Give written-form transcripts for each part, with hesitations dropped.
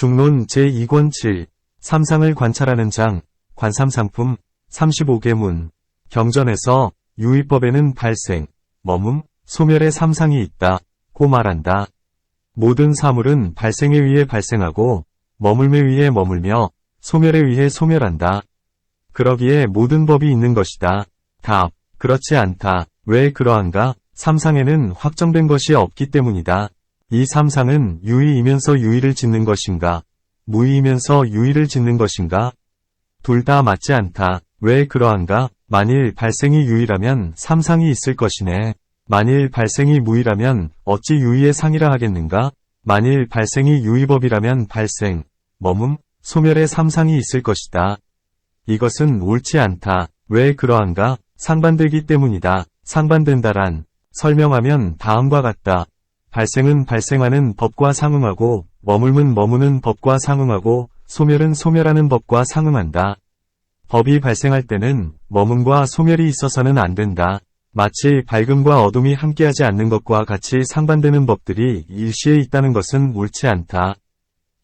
중론 제2권 7. 삼상을 관찰하는 장, 관삼상품, 35계문. 경전에서 유의법에는 발생, 머문, 소멸의 삼상이 있다, 고 말한다. 모든 사물은 발생에 의해 발생하고, 머물매 의해 머물며, 소멸에 의해 소멸한다. 그러기에 모든 법이 있는 것이다. 답. 그렇지 않다. 왜 그러한가? 삼상에는 확정된 것이 없기 때문이다. 이 삼상은 유의이면서 유의를 짓는 것인가? 무의이면서 유의를 짓는 것인가? 둘 다 맞지 않다. 왜 그러한가? 만일 발생이 유의라면 삼상이 있을 것이네. 만일 발생이 무의라면 어찌 유의의 상이라 하겠는가? 만일 발생이 유의법이라면 발생, 머문, 소멸의 삼상이 있을 것이다. 이것은 옳지 않다. 왜 그러한가? 상반되기 때문이다. 상반된다란 설명하면 다음과 같다. 발생은 발생하는 법과 상응하고, 머물면 머무는 법과 상응하고, 소멸은 소멸하는 법과 상응한다. 법이 발생할 때는 머문과 소멸이 있어서는 안 된다. 마치 밝음과 어둠이 함께하지 않는 것과 같이 상반되는 법들이 일시에 있다는 것은 옳지 않다.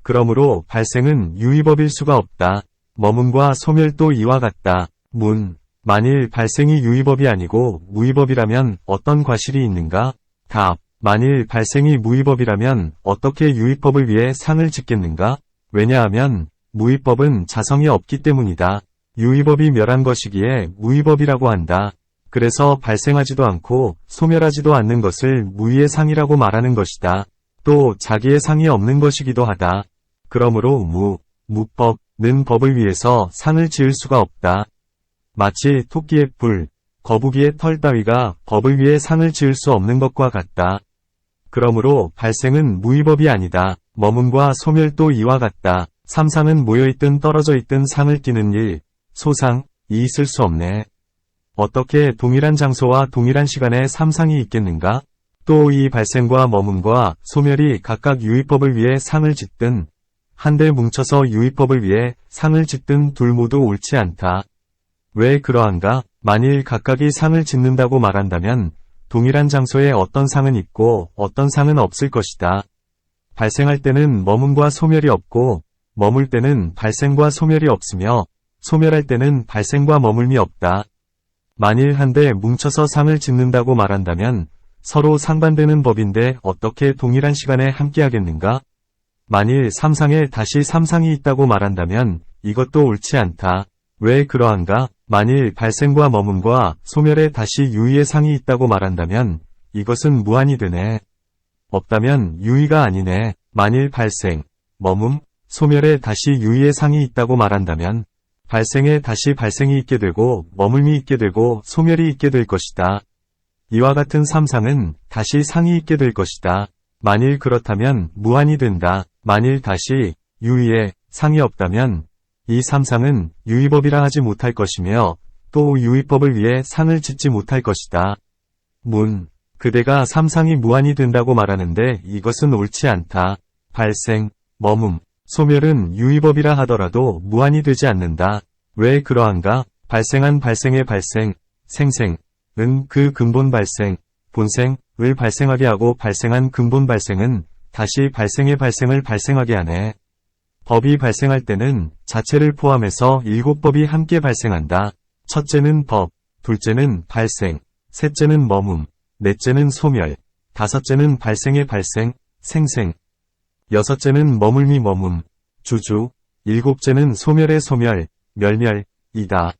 그러므로 발생은 유의법일 수가 없다. 머문과 소멸도 이와 같다. 문. 만일 발생이 유의법이 아니고 무의법이라면 어떤 과실이 있는가? 답. 만일 발생이 무의법이라면 어떻게 유의법을 위해 상을 짓겠는가? 왜냐하면 무의법은 자성이 없기 때문이다. 유의법이 멸한 것이기에 무의법이라고 한다. 그래서 발생하지도 않고 소멸하지도 않는 것을 무의의 상이라고 말하는 것이다. 또 자기의 상이 없는 것이기도 하다. 그러므로 무법는 법을 위해서 상을 지을 수가 없다. 마치 토끼의 뿔, 거북이의 털 따위가 법을 위해 상을 지을 수 없는 것과 같다. 그러므로 발생은 무의법이 아니다. 머문과 소멸도 이와 같다. 삼상은 모여있든 떨어져있든 상을 띠는 일, 소상이 있을 수 없네. 어떻게 동일한 장소와 동일한 시간에 삼상이 있겠는가? 또 이 발생과 머문과 소멸이 각각 유의법을 위해 상을 짓든 한데 뭉쳐서 유의법을 위해 상을 짓든 둘 모두 옳지 않다. 왜 그러한가? 만일 각각이 상을 짓는다고 말한다면 동일한 장소에 어떤 상은 있고 어떤 상은 없을 것이다. 발생할 때는 머문과 소멸이 없고 머물 때는 발생과 소멸이 없으며 소멸할 때는 발생과 머물미 없다. 만일 한데 뭉쳐서 상을 짓는다고 말한다면 서로 상반되는 법인데 어떻게 동일한 시간에 함께하겠는가? 만일 삼상에 다시 삼상이 있다고 말한다면 이것도 옳지 않다. 왜 그러한가? 만일 발생과 머문과 소멸에 다시 유의의 상이 있다고 말한다면 이것은 무한이 되네. 없다면 유의가 아니네. 만일 발생, 머문, 소멸에 다시 유의의 상이 있다고 말한다면 발생에 다시 발생이 있게 되고 머물미 있게 되고 소멸이 있게 될 것이다. 이와 같은 삼상은 다시 상이 있게 될 것이다. 만일 그렇다면 무한이 된다. 만일 다시 유의의 상이 없다면 이 삼상은 유의법이라 하지 못할 것이며 또 유의법을 위해 상을 짓지 못할 것이다. 문. 그대가 삼상이 무한이 된다고 말하는데 이것은 옳지 않다. 발생, 머문, 소멸은 유의법이라 하더라도 무한이 되지 않는다. 왜 그러한가? 발생한 발생의 발생, 생생은 그 근본 발생, 본생을 발생하게 하고 발생한 근본 발생은 다시 발생의 발생을 발생하게 하네. 법이 발생할 때는 자체를 포함해서 7법이 함께 발생한다. 첫째는 법, 둘째는 발생, 셋째는 머문, 넷째는 소멸, 다섯째는 발생의 발생, 생생, 여섯째는 머물미 머문, 주주, 일곱째는 소멸의 소멸, 멸멸이다.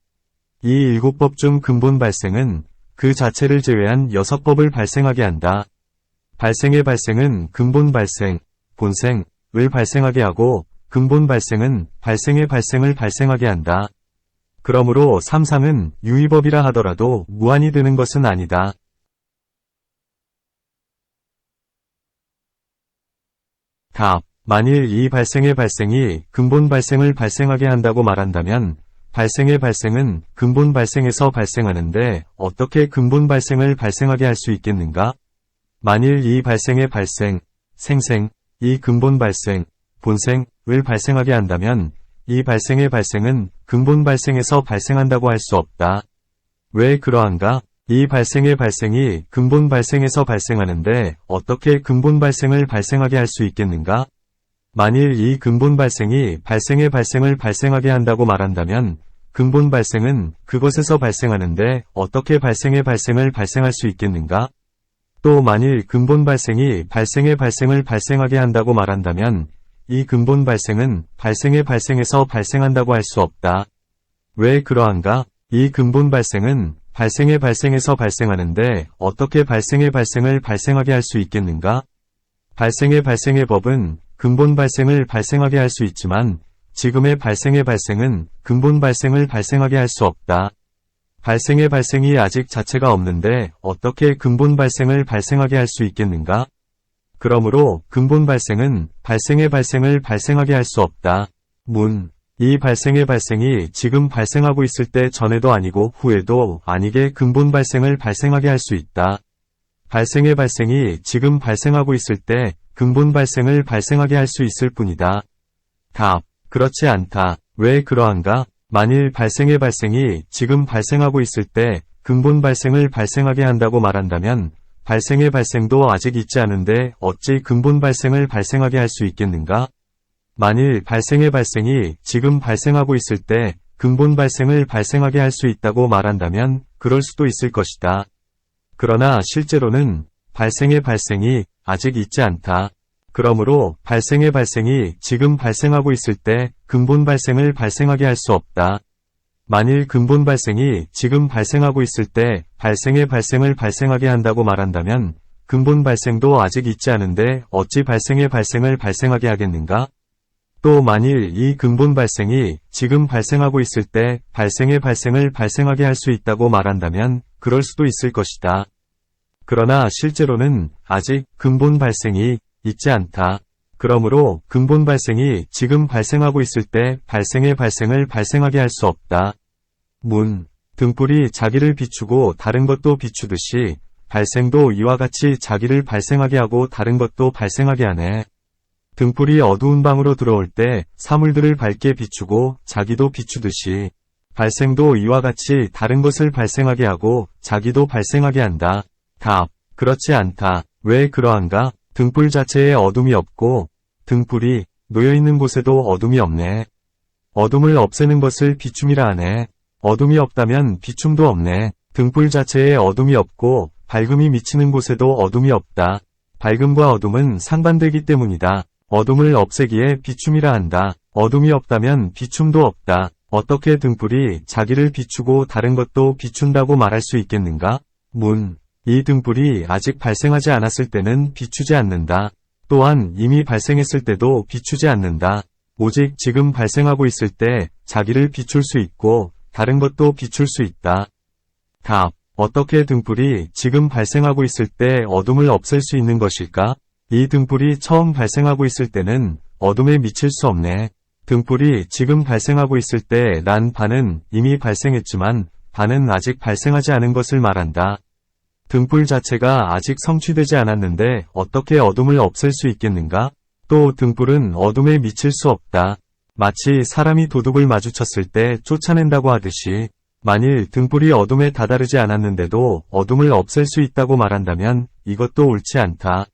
이 7법 중 근본 발생은 그 자체를 제외한 6법을 발생하게 한다. 발생의 발생은 근본 발생, 본생을 발생하게 하고 근본 발생은 발생의 발생을 발생하게 한다. 그러므로 삼상은 유의법이라 하더라도 무한이 되는 것은 아니다. 답. 만일 이 발생의 발생이 근본 발생을 발생하게 한다고 말한다면 발생의 발생은 근본 발생에서 발생하는데 어떻게 근본 발생을 발생하게 할 수 있겠는가? 만일 이 발생의 발생, 생생, 이 근본 발생, 본생을 발생하게 한다면 이 발생의 발생은 근본 발생에서 발생한다고 할 수 없다. 왜 그러한가? 이 발생의 발생이 근본 발생에서 발생하는데 어떻게 근본 발생을 발생하게 할 수 있겠는가? 만일 이 근본 발생이 발생의 발생을 발생하게 한다고 말한다면 근본 발생은 그것에서 발생하는데 어떻게 발생의 발생을 발생할 수 있겠는가? 또 만일 근본 발생이 발생의 발생을 발생하게 한다고 말한다면 이 근본 발생은 발생의 발생에서 발생한다고 할 수 없다. 왜 그러한가? 이 근본 발생은 발생의 발생에서 발생하는데 어떻게 발생의 발생을 발생하게 할 수 있겠는가? 발생의 발생의 법은 근본 발생을 발생하게 할 수 있지만 지금의 발생의 발생은 근본 발생을 발생하게 할 수 없다. 발생의 발생이 아직 자체가 없는데 어떻게 근본 발생을 발생하게 할 수 있겠는가? 그러므로 근본 발생은 발생의 발생을 발생하게 할 수 없다. 이 발생의 발생이 지금 발생하고 있을 때 전에도 아니고 후에도 아니게 근본 발생을 발생하게 할 수 있다. 발생의 발생이 지금 발생하고 있을 때 근본 발생을 발생하게 할 수 있을 뿐이다. 답. 그렇지 않다. 왜 그러한가? 만일 발생의 발생이 지금 발생하고 있을 때 근본 발생을 발생하게 한다고 말한다면 발생의 발생도 아직 있지 않은데 어찌 근본 발생을 발생하게 할 수 있겠는가? 만일 발생의 발생이 지금 발생하고 있을 때 근본 발생을 발생하게 할 수 있다고 말한다면 그럴 수도 있을 것이다. 그러나 실제로는 발생의 발생이 아직 있지 않다. 그러므로 발생의 발생이 지금 발생하고 있을 때 근본 발생을 발생하게 할 수 없다. 만일 근본 발생이 지금 발생하고 있을 때 발생의 발생을 발생하게 한다고 말한다면 근본 발생도 아직 있지 않은데 어찌 발생의 발생을 발생하게 하겠는가? 또 만일 이 근본 발생이 지금 발생하고 있을 때 발생의 발생을 발생하게 할 수 있다고 말한다면 그럴 수도 있을 것이다. 그러나 실제로는 아직 근본 발생이 있지 않다. 그러므로 근본 발생이 지금 발생하고 있을 때 발생의 발생을 발생하게 할 수 없다. 등불이 자기를 비추고 다른 것도 비추듯이 발생도 이와 같이 자기를 발생하게 하고 다른 것도 발생하게 하네. 등불이 어두운 방으로 들어올 때 사물들을 밝게 비추고 자기도 비추듯이 발생도 이와 같이 다른 것을 발생하게 하고 자기도 발생하게 한다. 답. 그렇지 않다. 왜 그러한가? 등불 자체에 어둠이 없고 등불이 놓여있는 곳에도 어둠이 없네. 어둠을 없애는 것을 비춤이라 하네. 어둠이 없다면 비춤도 없네. 등불 자체에 어둠이 없고 밝음이 미치는 곳에도 어둠이 없다. 밝음과 어둠은 상반되기 때문이다. 어둠을 없애기에 비춤이라 한다. 어둠이 없다면 비춤도 없다. 어떻게 등불이 자기를 비추고 다른 것도 비춘다고 말할 수 있겠는가? 이 등불이 아직 발생하지 않았을 때는 비추지 않는다. 또한 이미 발생했을 때도 비추지 않는다. 오직 지금 발생하고 있을 때 자기를 비출 수 있고 다른 것도 비출 수 있다. 답. 어떻게 등불이 지금 발생하고 있을 때 어둠을 없앨 수 있는 것일까? 이 등불이 처음 발생하고 있을 때는 어둠에 미칠 수 없네. 등불이 지금 발생하고 있을 때 란 반은 이미 발생했지만 반은 아직 발생하지 않은 것을 말한다. 등불 자체가 아직 성취되지 않았는데 어떻게 어둠을 없앨 수 있겠는가? 또 등불은 어둠에 미칠 수 없다. 마치 사람이 도둑을 마주쳤을 때 쫓아낸다고 하듯이 만일 등불이 어둠에 다다르지 않았는데도 어둠을 없앨 수 있다고 말한다면 이것도 옳지 않다.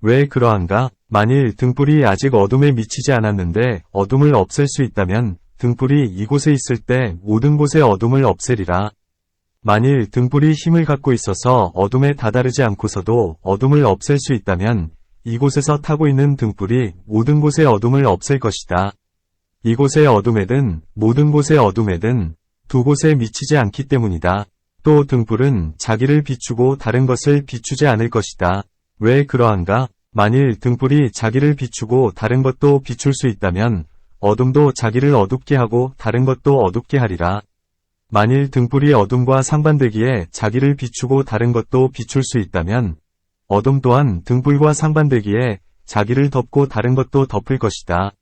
왜 그러한가? 만일 등불이 아직 어둠에 미치지 않았는데 어둠을 없앨 수 있다면 등불이 이곳에 있을 때 모든 곳의 어둠을 없애리라. 만일 등불이 힘을 갖고 있어서 어둠에 다다르지 않고서도 어둠을 없앨 수 있다면 이곳에서 타고 있는 등불이 모든 곳의 어둠을 없앨 것이다. 이곳의 어둠에든 모든 곳의 어둠에든 두 곳에 미치지 않기 때문이다. 또 등불은 자기를 비추고 다른 것을 비추지 않을 것이다. 왜 그러한가? 만일 등불이 자기를 비추고 다른 것도 비출 수 있다면 어둠도 자기를 어둡게 하고 다른 것도 어둡게 하리라. 만일 등불이 어둠과 상반되기에 자기를 비추고 다른 것도 비출 수 있다면 어둠 또한 등불과 상반되기에 자기를 덮고 다른 것도 덮을 것이다.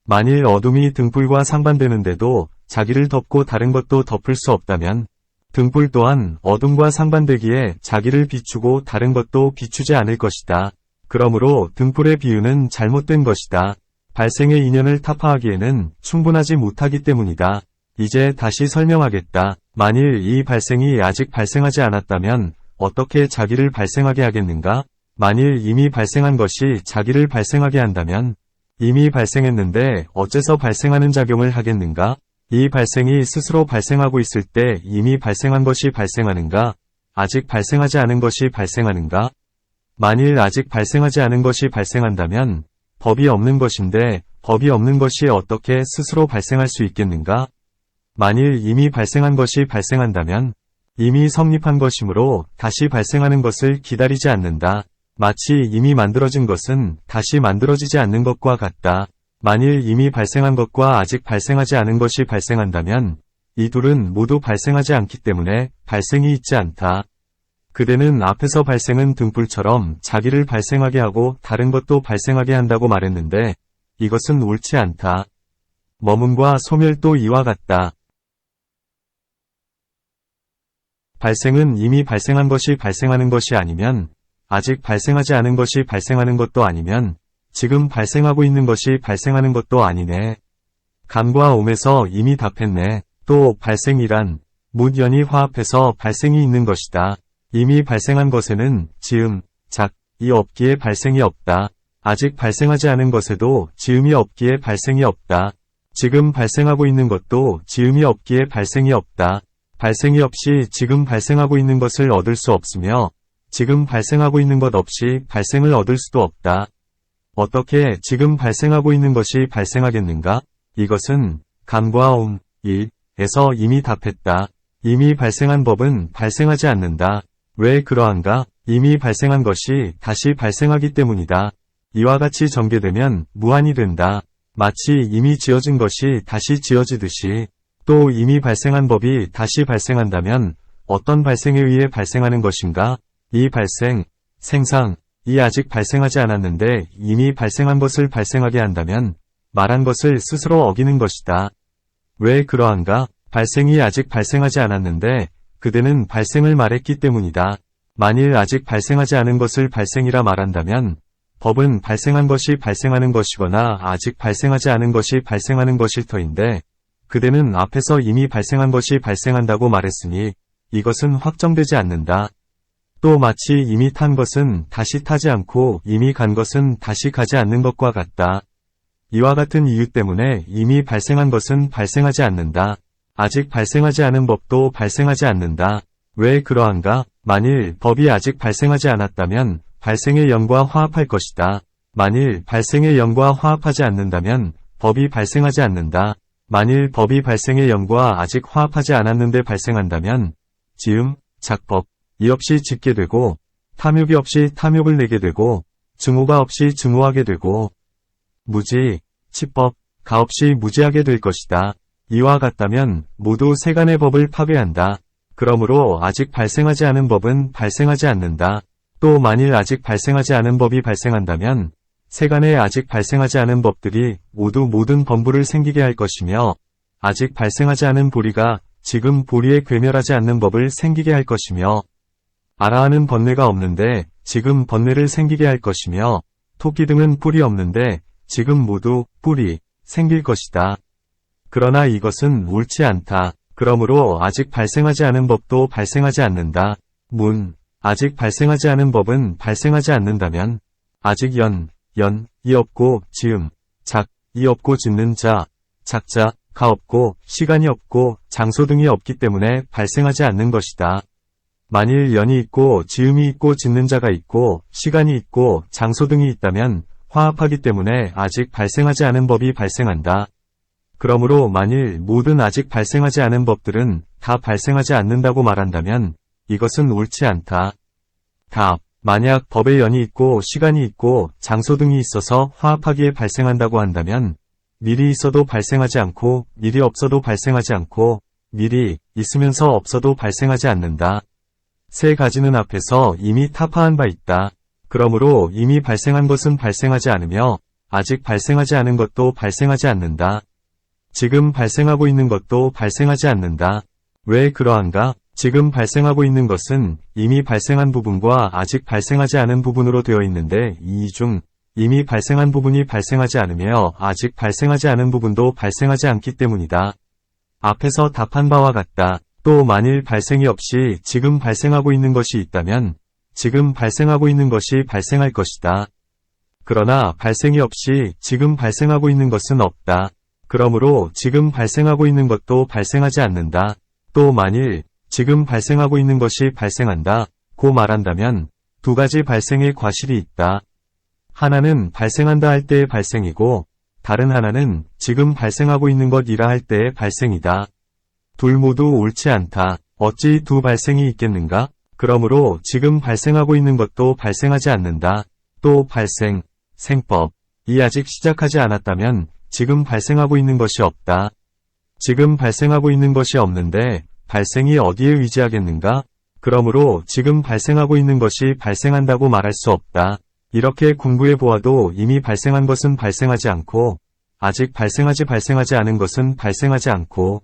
만일 어둠이 등불과 상반되는데도 자기를 덮고 다른 것도 덮을 수 없다면 등불 또한 어둠과 상반되기에 자기를 비추고 다른 것도 비추지 않을 것이다. 그러므로 등불의 비유는 잘못된 것이다. 발생의 인연을 타파하기에는 충분하지 못하기 때문이다. 이제 다시 설명하겠다. 만일 이 발생이 아직 발생하지 않았다면 어떻게 자기를 발생하게 하겠는가? 만일 이미 발생한 것이 자기를 발생하게 한다면 이미 발생했는데 어째서 발생하는 작용을 하겠는가? 이 발생이 스스로 발생하고 있을 때 이미 발생한 것이 발생하는가? 아직 발생하지 않은 것이 발생하는가? 만일 아직 발생하지 않은 것이 발생한다면 법이 없는 것인데 법이 없는 것이 어떻게 스스로 발생할 수 있겠는가? 만일 이미 발생한 것이 발생한다면 이미 성립한 것이므로 다시 발생하는 것을 기다리지 않는다. 마치 이미 만들어진 것은 다시 만들어지지 않는 것과 같다. 만일 이미 발생한 것과 아직 발생하지 않은 것이 발생한다면 이 둘은 모두 발생하지 않기 때문에 발생이 있지 않다. 그대는 앞에서 발생은 등불처럼 자기를 발생하게 하고 다른 것도 발생하게 한다고 말했는데 이것은 옳지 않다. 머문과 소멸도 이와 같다. 발생은 이미 발생한 것이 발생하는 것이 아니면 아직 발생하지 않은 것이 발생하는 것도 아니면 지금 발생하고 있는 것이 발생하는 것도 아니네. 감과 옴에서 이미 답했네. 또 발생이란 묻연이 화합해서 발생이 있는 것이다. 이미 발생한 것에는 지음, 작이 없기에 발생이 없다. 아직 발생하지 않은 것에도 지음이 없기에 발생이 없다. 지금 발생하고 있는 것도 지음이 없기에 발생이 없다. 발생이 없이 지금 발생하고 있는 것을 얻을 수 없으며 지금 발생하고 있는 것 없이 발생을 얻을 수도 없다. 어떻게 지금 발생하고 있는 것이 발생하겠는가? 이것은 감과 옴, 일에서 이미 답했다. 이미 발생한 법은 발생하지 않는다. 왜 그러한가? 이미 발생한 것이 다시 발생하기 때문이다. 이와 같이 전개되면 무한이 된다. 마치 이미 지어진 것이 다시 지어지듯이 또 이미 발생한 법이 다시 발생한다면 어떤 발생에 의해 발생하는 것인가? 이 발생, 생상, 이 아직 발생하지 않았는데 이미 발생한 것을 발생하게 한다면 말한 것을 스스로 어기는 것이다. 왜 그러한가? 발생이 아직 발생하지 않았는데 그대는 발생을 말했기 때문이다. 만일 아직 발생하지 않은 것을 발생이라 말한다면 법은 발생한 것이 발생하는 것이거나 아직 발생하지 않은 것이 발생하는 것일 터인데 그대는 앞에서 이미 발생한 것이 발생한다고 말했으니 이것은 확정되지 않는다. 또 마치 이미 탄 것은 다시 타지 않고 이미 간 것은 다시 가지 않는 것과 같다. 이와 같은 이유 때문에 이미 발생한 것은 발생하지 않는다. 아직 발생하지 않은 법도 발생하지 않는다. 왜 그러한가? 만일 법이 아직 발생하지 않았다면 발생의 영과 화합할 것이다. 만일 발생의 영과 화합하지 않는다면 법이 발생하지 않는다. 만일 법이 발생의 영과 아직 화합하지 않았는데 발생한다면 지음, 작법, 이 없이 짓게 되고 탐욕이 없이 탐욕을 내게 되고 증오가 없이 증오하게 되고 무지, 치법, 가 없이 무지하게 될 것이다. 이와 같다면 모두 세간의 법을 파괴한다. 그러므로 아직 발생하지 않은 법은 발생하지 않는다. 또 만일 아직 발생하지 않은 법이 발생한다면 세간에 아직 발생하지 않은 법들이 모두 모든 범부를 생기게 할 것이며 아직 발생하지 않은 보리가 지금 보리에 괴멸하지 않는 법을 생기게 할 것이며 아라하는 번뇌가 없는데 지금 번뇌를 생기게 할 것이며 토끼 등은 뿔이 없는데 지금 모두 뿔이 생길 것이다. 그러나 이것은 옳지 않다. 그러므로 아직 발생하지 않은 법도 발생하지 않는다. 아직 발생하지 않은 법은 발생하지 않는다면 아직 이 없고 지음, 이 없고 짓는 작자, 가 없고 시간이 없고 장소 등이 없기 때문에 발생하지 않는 것이다. 만일 연이 있고 지음이 있고 짓는 자가 있고 시간이 있고 장소 등이 있다면 화합하기 때문에 아직 발생하지 않은 법이 발생한다. 그러므로 만일 모든 아직 발생하지 않은 법들은 다 발생하지 않는다고 말한다면 이것은 옳지 않다. 답. 만약 법에 연이 있고 시간이 있고 장소 등이 있어서 화합하기에 발생한다고 한다면 미리 있어도 발생하지 않고 미리 없어도 발생하지 않고 미리 있으면서 없어도 발생하지 않는다. 세 가지는 앞에서 이미 타파한 바 있다. 그러므로 이미 발생한 것은 발생하지 않으며 아직 발생하지 않은 것도 발생하지 않는다. 지금 발생하고 있는 것도 발생하지 않는다. 왜 그러한가? 지금 발생하고 있는 것은 이미 발생한 부분과 아직 발생하지 않은 부분으로 되어 있는데 이 중 이미 발생한 부분이 발생하지 않으며 아직 발생하지 않은 부분도 발생하지 않기 때문이다. 앞에서 답한 바와 같다. 또 만일 발생이 없이 지금 발생하고 있는 것이 있다면 지금 발생하고 있는 것이 발생할 것이다. 그러나 발생이 없이 지금 발생하고 있는 것은 없다. 그러므로 지금 발생하고 있는 것도 발생하지 않는다. 또 만일 지금 발생하고 있는 것이 발생한다 고 말한다면 두 가지 발생의 과실이 있다. 하나는 발생한다 할 때의 발생이고 다른 하나는 지금 발생하고 있는 것이라 할 때의 발생이다. 둘 모두 옳지 않다. 어찌 두 발생이 있겠는가? 그러므로 지금 발생하고 있는 것도 발생하지 않는다. 또 발생, 생법이 아직 시작하지 않았다면 지금 발생하고 있는 것이 없다. 지금 발생하고 있는 것이 없는데 발생이 어디에 위치하겠는가? 그러므로 지금 발생하고 있는 것이 발생한다고 말할 수 없다. 이렇게 공부해 보아도 이미 발생한 것은 발생하지 않고 아직 발생하지 않은 것은 발생하지 않고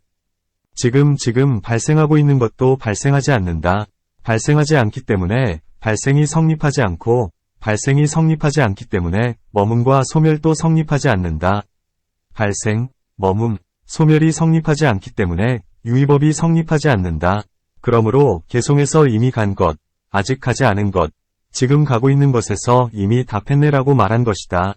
지금 발생하고 있는 것도 발생하지 않는다. 발생하지 않기 때문에 발생이 성립하지 않고 발생이 성립하지 않기 때문에 머문과 소멸도 성립하지 않는다. 발생, 머문, 소멸이 성립하지 않기 때문에 유의법이 성립하지 않는다. 그러므로 개송에서 이미 간 것, 아직 가지 않은 것, 지금 가고 있는 것에서 이미 답했네라고 말한 것이다.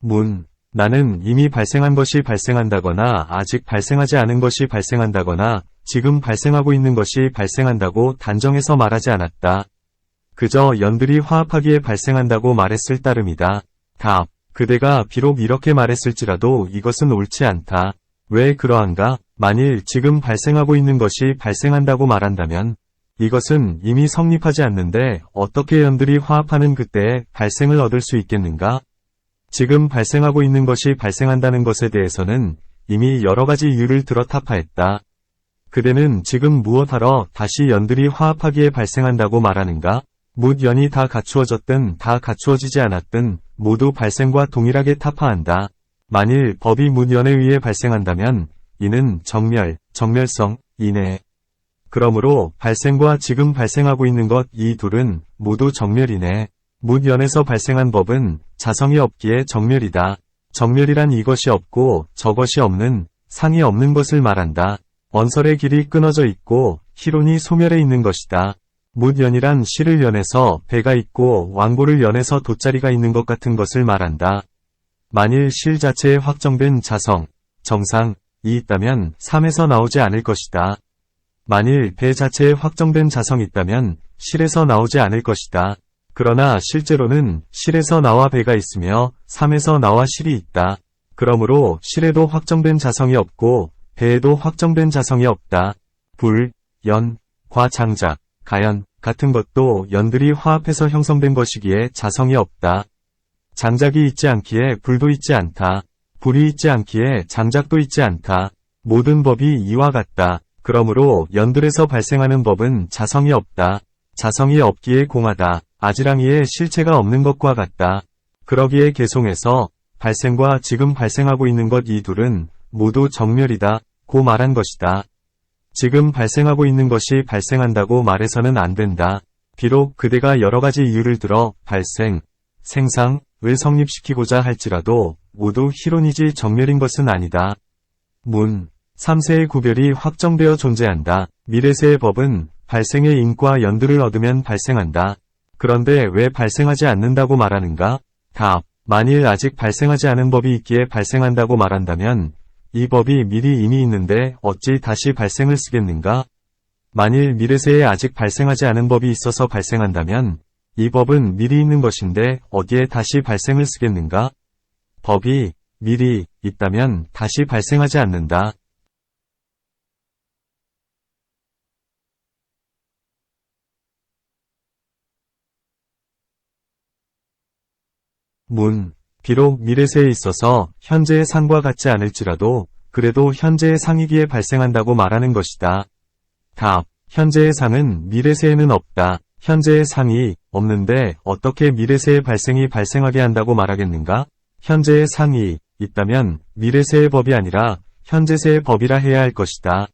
문, 나는 이미 발생한 것이 발생한다거나 아직 발생하지 않은 것이 발생한다거나 지금 발생하고 있는 것이 발생한다고 단정해서 말하지 않았다. 그저 연들이 화합하기에 발생한다고 말했을 따름이다. 답, 그대가 비록 이렇게 말했을지라도 이것은 옳지 않다. 왜 그러한가? 만일 지금 발생하고 있는 것이 발생한다고 말한다면 이것은 이미 성립하지 않는데 어떻게 연들이 화합하는 그때에 발생을 얻을 수 있겠는가? 지금 발생하고 있는 것이 발생한다는 것에 대해서는 이미 여러 가지 이유를 들어 타파했다. 그대는 지금 무엇하러 다시 연들이 화합하기에 발생한다고 말하는가? 묻 연이 다 갖추어졌든 다 갖추어지지 않았든 모두 발생과 동일하게 타파한다. 만일 법이 묻 연에 의해 발생한다면 이는 정멸성, 이내. 그러므로 발생과 지금 발생하고 있는 것 이 둘은 모두 정멸이네. 묻 연에서 발생한 법은 자성이 없기에 정멸이다. 정멸이란 이것이 없고 저것이 없는, 상이 없는 것을 말한다. 언설의 길이 끊어져 있고 희론이 소멸해 있는 것이다. 묻 연이란 실을 연해서 배가 있고 왕보를 연해서 돗자리가 있는 것 같은 것을 말한다. 만일 실 자체에 확정된 자성, 정상이 있다면 삶에서 나오지 않을 것이다. 만일 배 자체에 확정된 자성이 있다면 실에서 나오지 않을 것이다. 그러나 실제로는 실에서 나와 배가 있으며 삶에서 나와 실이 있다. 그러므로 실에도 확정된 자성이 없고 배에도 확정된 자성이 없다. 불, 연, 과 장작, 가연 같은 것도 연들이 화합해서 형성된 것이기에 자성이 없다. 장작이 있지 않기에 불도 있지 않다. 불이 있지 않기에 장작도 있지 않다. 모든 법이 이와 같다. 그러므로 연들에서 발생하는 법은 자성이 없다. 자성이 없기에 공하다. 아지랑이에 실체가 없는 것과 같다. 그러기에 개송에서 발생과 지금 발생하고 있는 것 이 둘은 모두 정멸이다 고 말한 것이다. 지금 발생하고 있는 것이 발생한다고 말해서는 안 된다. 비록 그대가 여러 가지 이유를 들어 발생, 생상을 성립시키고자 할지라도 모두 희론이지 정멸인 것은 아니다. 문, 3세의 구별이 확정되어 존재한다. 미래세의 법은 발생의 인과 연들을 얻으면 발생한다. 그런데 왜 발생하지 않는다고 말하는가? 답, 만일 아직 발생하지 않은 법이 있기에 발생한다고 말한다면 이 법이 미리 이미 있는데 어찌 다시 발생을 쓰겠는가? 만일 미래세에 아직 발생하지 않은 법이 있어서 발생한다면 이 법은 미리 있는 것인데 어디에 다시 발생을 쓰겠는가? 법이 미리 있다면 다시 발생하지 않는다. 문, 비록 미래세에 있어서 현재의 상과 같지 않을지라도 그래도 현재의 상이기에 발생한다고 말하는 것이다. 답, 현재의 상은 미래세에는 없다. 현재의 상이 없는데 어떻게 미래세의 발생이 발생하게 한다고 말하겠는가? 현재의 상이 있다면 미래세의 법이 아니라 현재세의 법이라 해야 할 것이다.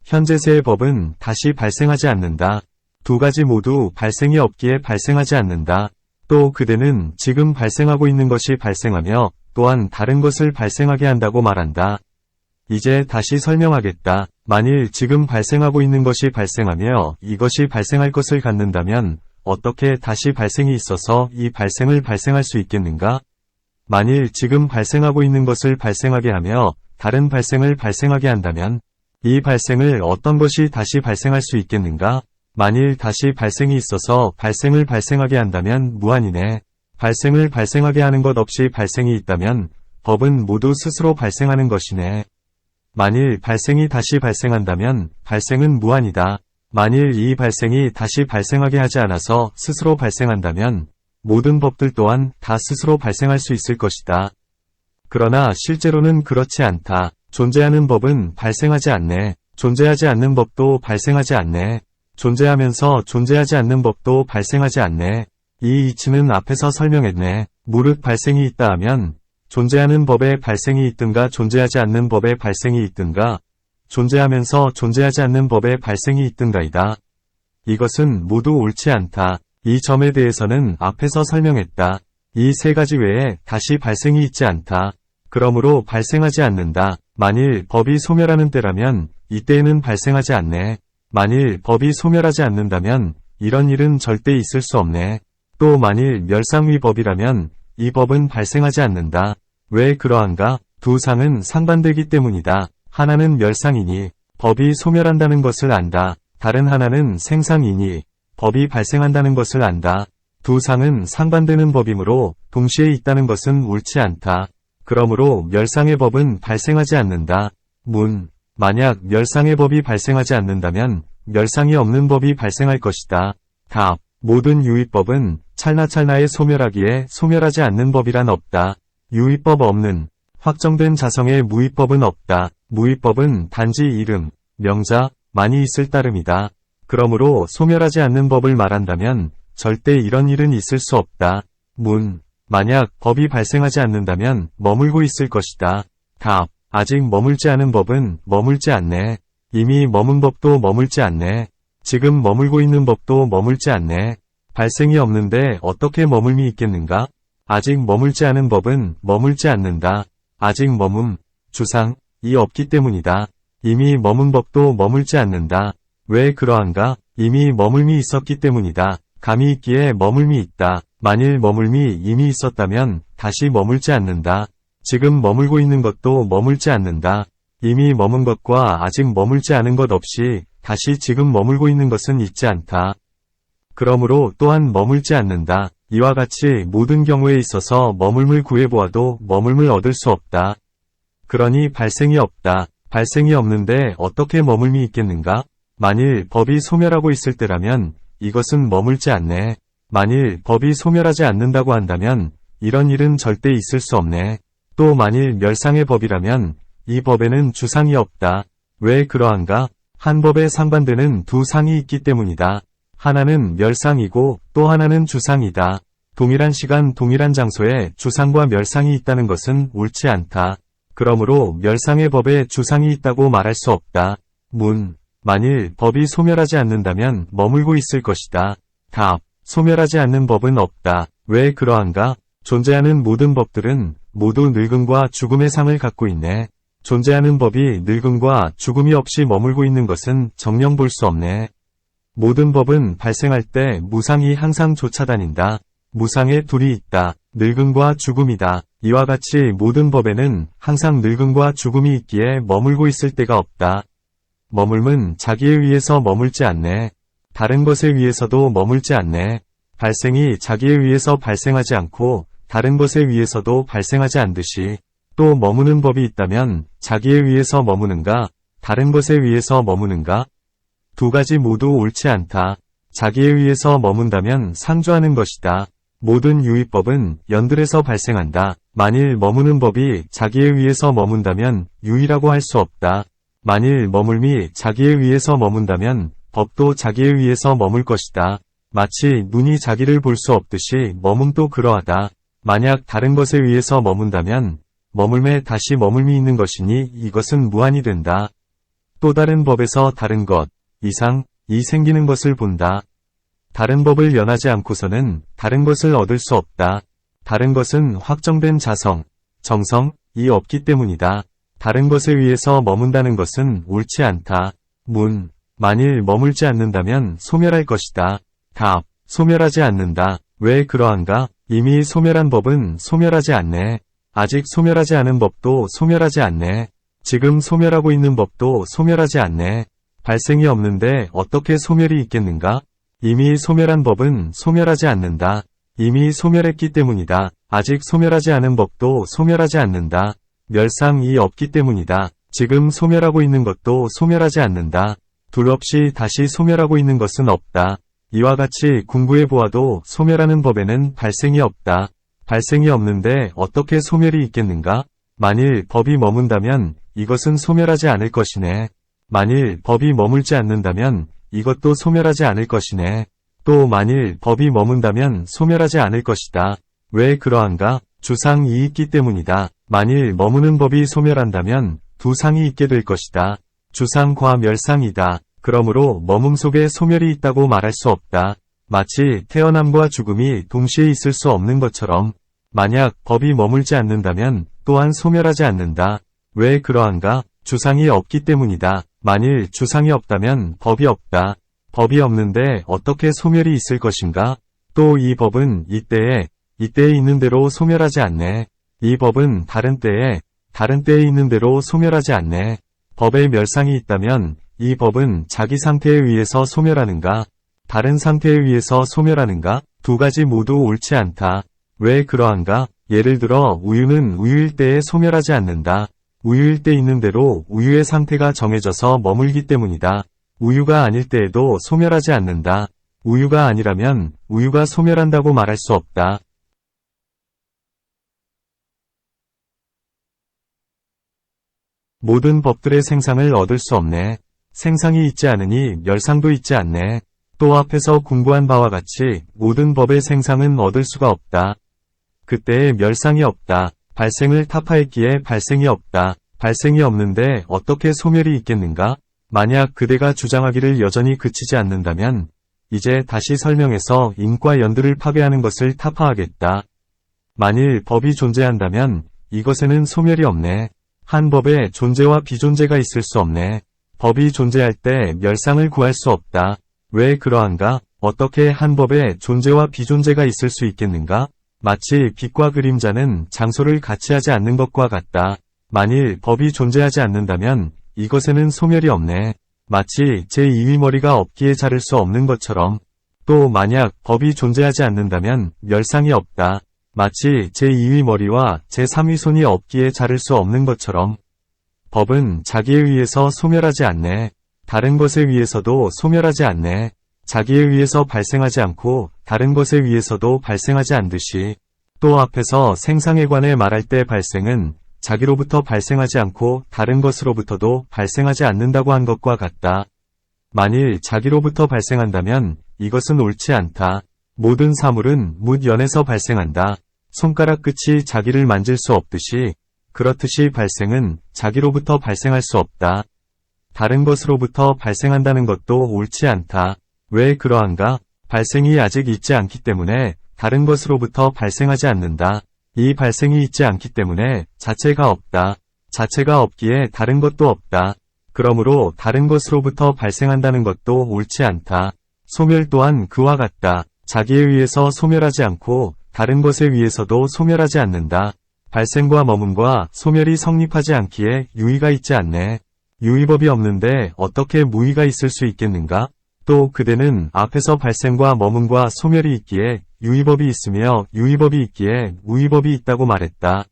현재세의 법은 다시 발생하지 않는다. 두 가지 모두 발생이 없기에 발생하지 않는다. 또 그대는 지금 발생하고 있는 것이 발생하며 또한 다른 것을 발생하게 한다고 말한다. 이제 다시 설명하겠다. 만일 지금 발생하고 있는 것이 발생하며 이것이 발생할 것을 갖는다면 어떻게 다시 발생이 있어서 이 발생을 발생할 수 있겠는가? 만일 지금 발생하고 있는 것을 발생하게 하며 다른 발생을 발생하게 한다면 이 발생을 어떤 것이 다시 발생할 수 있겠는가? 만일 다시 발생이 있어서 발생을 발생하게 한다면 무한이네. 발생을 발생하게 하는 것 없이 발생이 있다면 법은 모두 스스로 발생하는 것이네. 만일 발생이 다시 발생한다면 발생은 무한이다. 만일 이 발생이 다시 발생하게 하지 않아서 스스로 발생한다면 모든 법들 또한 다 스스로 발생할 수 있을 것이다. 그러나 실제로는 그렇지 않다. 존재하는 법은 발생하지 않네. 존재하지 않는 법도 발생하지 않네. 존재하면서 존재하지 않는 법도 발생하지 않네. 이 이치는 앞에서 설명했네. 무릇 발생이 있다 하면 존재하는 법에 발생이 있든가 존재하지 않는 법에 발생이 있든가 존재하면서 존재하지 않는 법에 발생이 있든가이다. 이것은 모두 옳지 않다. 이 점에 대해서는 앞에서 설명했다. 이 세 가지 외에 다시 발생이 있지 않다. 그러므로 발생하지 않는다. 만일 법이 소멸하는 때라면 이때에는 발생하지 않네. 만일 법이 소멸하지 않는다면 이런 일은 절대 있을 수 없네. 또 만일 멸상위 법이라면 이 법은 발생하지 않는다. 왜 그러한가? 두 상은 상반되기 때문이다. 하나는 멸상이니 법이 소멸한다는 것을 안다. 다른 하나는 생상이니 법이 발생한다는 것을 안다. 두 상은 상반되는 법이므로 동시에 있다는 것은 옳지 않다. 그러므로 멸상의 법은 발생하지 않는다. 만약 멸상의 법이 발생하지 않는다면 멸상이 없는 법이 발생할 것이다. 답. 모든 유의법은 찰나찰나에 소멸하기에 소멸하지 않는 법이란 없다. 유의법 없는 확정된 자성의 무의법은 없다. 무의법은 단지 이름, 명자, 만이 있을 따름이다. 그러므로 소멸하지 않는 법을 말한다면 절대 이런 일은 있을 수 없다. 만약 법이 발생하지 않는다면 머물고 있을 것이다. 답. 아직 머물지 않은 법은 머물지 않네. 이미 머문 법도 머물지 않네. 지금 머물고 있는 법도 머물지 않네. 발생이 없는데 어떻게 머물미 있겠는가? 아직 머물지 않은 법은 머물지 않는다. 아직 주상, 이 없기 때문이다. 이미 머문 법도 머물지 않는다. 왜 그러한가? 이미 머물미 있었기 때문이다. 감이 있기에 머물미 있다. 만일 머물미 이미 있었다면 다시 머물지 않는다. 지금 머물고 있는 것도 머물지 않는다. 이미 머문 것과 아직 머물지 않은 것 없이 다시 지금 머물고 있는 것은 있지 않다. 그러므로 또한 머물지 않는다. 이와 같이 모든 경우에 있어서 머물물 구해보아도 머물물 얻을 수 없다. 그러니 발생이 없다. 발생이 없는데 어떻게 머물미 있겠는가? 만일 법이 소멸하고 있을 때라면 이것은 머물지 않네. 만일 법이 소멸하지 않는다고 한다면 이런 일은 절대 있을 수 없네. 또 만일 멸상의 법이라면 이 법에는 주상이 없다. 왜 그러한가? 한 법에 상반되는 두 상이 있기 때문이다. 하나는 멸상이고 또 하나는 주상이다. 동일한 시간 동일한 장소에 주상과 멸상이 있다는 것은 옳지 않다. 그러므로 멸상의 법에 주상이 있다고 말할 수 없다. 만일 법이 소멸하지 않는다면 머물고 있을 것이다. 답. 소멸하지 않는 법은 없다. 왜 그러한가? 존재하는 모든 법들은 모두 늙음과 죽음의 상을 갖고 있네. 존재하는 법이 늙음과 죽음이 없이 머물고 있는 것은 정녕 볼 수 없네. 모든 법은 발생할 때 무상이 항상 쫓아다닌다. 무상에 둘이 있다. 늙음과 죽음이다. 이와 같이 모든 법에는 항상 늙음과 죽음이 있기에 머물고 있을 때가 없다. 머물면 자기에 의해서 머물지 않네. 다른 것에 의해서도 머물지 않네. 발생이 자기에 의해서 발생하지 않고 다른 것에 의해서도 발생하지 않듯이 또 머무는 법이 있다면 자기에 의해서 머무는가 다른 것에 의해서 머무는가? 두 가지 모두 옳지 않다. 자기에 의해서 머문다면 상주하는 것이다. 모든 유의법은 연들에서 발생한다. 만일 머무는 법이 자기에 의해서 머문다면 유의라고 할 수 없다. 만일 머물미 자기에 의해서 머문다면 법도 자기에 의해서 머물 것이다. 마치 눈이 자기를 볼 수 없듯이 머문도 그러하다. 만약 다른 것에 의해서 머문다면 머물매 다시 머물미 있는 것이니 이것은 무한이 된다. 또 다른 법에서 다른 것, 이상이 생기는 것을 본다. 다른 법을 연하지 않고서는 다른 것을 얻을 수 없다. 다른 것은 확정된 자성, 정성이 없기 때문이다. 다른 것에 의해서 머문다는 것은 옳지 않다. 만일 머물지 않는다면 소멸할 것이다. 답. 소멸하지 않는다. 왜 그러한가? 이미 소멸한 법은 소멸하지 않네. 아직 소멸하지 않은 법도 소멸하지 않네. 지금 소멸하고 있는 법도 소멸하지 않네. 발생이 없는데 어떻게 소멸이 있겠는가? 이미 소멸한 법은 소멸하지 않는다. 이미 소멸했기 때문이다. 아직 소멸하지 않은 법도 소멸하지 않는다. 멸상이 없기 때문이다. 지금 소멸하고 있는 것도 소멸하지 않는다. 둘 없이 다시 소멸하고 있는 것은 없다. 이와 같이 공부해 보아도 소멸하는 법에는 발생이 없다. 발생이 없는데 어떻게 소멸이 있겠는가? 만일 법이 머문다면 이것은 소멸하지 않을 것이네. 만일 법이 머물지 않는다면 이것도 소멸하지 않을 것이네. 또 만일 법이 머문다면 소멸하지 않을 것이다. 왜 그러한가? 주상이 있기 때문이다. 만일 머무는 법이 소멸한다면 두 상이 있게 될 것이다. 주상과 멸상이다. 그러므로 머문 속에 소멸이 있다고 말할 수 없다. 마치 태어남과 죽음이 동시에 있을 수 없는 것처럼 만약 법이 머물지 않는다면 또한 소멸하지 않는다. 왜 그러한가? 주상이 없기 때문이다. 만일 주상이 없다면 법이 없다. 법이 없는데 어떻게 소멸이 있을 것인가? 또 이 법은 이때에 있는 대로 소멸하지 않네. 이 법은 다른 때에 있는 대로 소멸하지 않네. 법에 멸상이 있다면 이 법은 자기 상태에 의해서 소멸하는가? 다른 상태에 의해서 소멸하는가? 두 가지 모두 옳지 않다. 왜 그러한가? 예를 들어 우유는 우유일 때에 소멸하지 않는다. 우유일 때 있는 대로 우유의 상태가 정해져서 머물기 때문이다. 우유가 아닐 때에도 소멸하지 않는다. 우유가 아니라면 우유가 소멸한다고 말할 수 없다. 모든 법들의 생상을 얻을 수 없네. 생상이 있지 않으니 멸상도 있지 않네. 또 앞에서 공부한 바와 같이 모든 법의 생상은 얻을 수가 없다. 그때에 멸상이 없다. 발생을 타파했기에 발생이 없다. 발생이 없는데 어떻게 소멸이 있겠는가? 만약 그대가 주장하기를 여전히 그치지 않는다면 이제 다시 설명해서 인과 연들을 파괴하는 것을 타파하겠다. 만일 법이 존재한다면 이것에는 소멸이 없네. 한 법에 존재와 비존재가 있을 수 없네. 법이 존재할 때 멸상을 구할 수 없다. 왜 그러한가? 어떻게 한 법에 존재와 비존재가 있을 수 있겠는가? 마치 빛과 그림자는 장소를 같이 하지 않는 것과 같다. 만일 법이 존재하지 않는다면 이것에는 소멸이 없네. 마치 제2위 머리가 없기에 자를 수 없는 것처럼. 또 만약 법이 존재하지 않는다면 멸상이 없다. 마치 제2위 머리와 제3위 손이 없기에 자를 수 없는 것처럼. 법은 자기에 의해서 소멸하지 않네. 다른 것에 의해서도 소멸하지 않네. 자기에 의해서 발생하지 않고 다른 것에 의해서도 발생하지 않듯이. 또 앞에서 생상에 관해 말할 때 발생은 자기로부터 발생하지 않고 다른 것으로부터도 발생하지 않는다고 한 것과 같다. 만일 자기로부터 발생한다면 이것은 옳지 않다. 모든 사물은 묻연에서 발생한다. 손가락 끝이 자기를 만질 수 없듯이 그렇듯이 발생은 자기로부터 발생할 수 없다. 다른 것으로부터 발생한다는 것도 옳지 않다. 왜 그러한가? 발생이 아직 있지 않기 때문에 다른 것으로부터 발생하지 않는다. 이 발생이 있지 않기 때문에 자체가 없다. 자체가 없기에 다른 것도 없다. 그러므로 다른 것으로부터 발생한다는 것도 옳지 않다. 소멸 또한 그와 같다. 자기에 의해서 소멸하지 않고 다른 것에 의해서도 소멸하지 않는다. 발생과 머문과 소멸이 성립하지 않기에 유의가 있지 않네. 유의법이 없는데 어떻게 무의가 있을 수 있겠는가? 또 그대는 앞에서 발생과 머문과 소멸이 있기에 유의법이 있으며 유의법이 있기에 무의법이 있다고 말했다.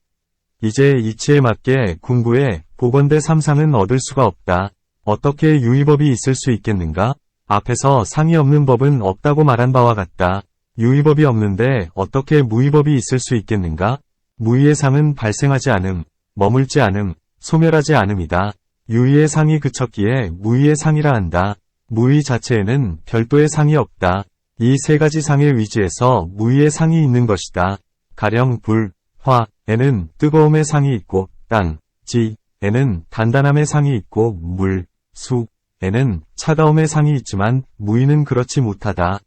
이제 이치에 맞게 궁구해 보건대 삼상은 얻을 수가 없다. 어떻게 유의법이 있을 수 있겠는가? 앞에서 상이 없는 법은 없다고 말한 바와 같다. 유의법이 없는데 어떻게 무의법이 있을 수 있겠는가? 무의의 상은 발생하지 않음, 머물지 않음, 소멸하지 않음이다. 유의의 상이 그쳤기에 무의의 상이라 한다. 무의 자체에는 별도의 상이 없다. 이 세 가지 상의 위지에서 무의의 상이 있는 것이다. 가령 불, 화에는 뜨거움의 상이 있고 땅, 지에는 단단함의 상이 있고 물, 수에는 차가움의 상이 있지만 무의는 그렇지 못하다.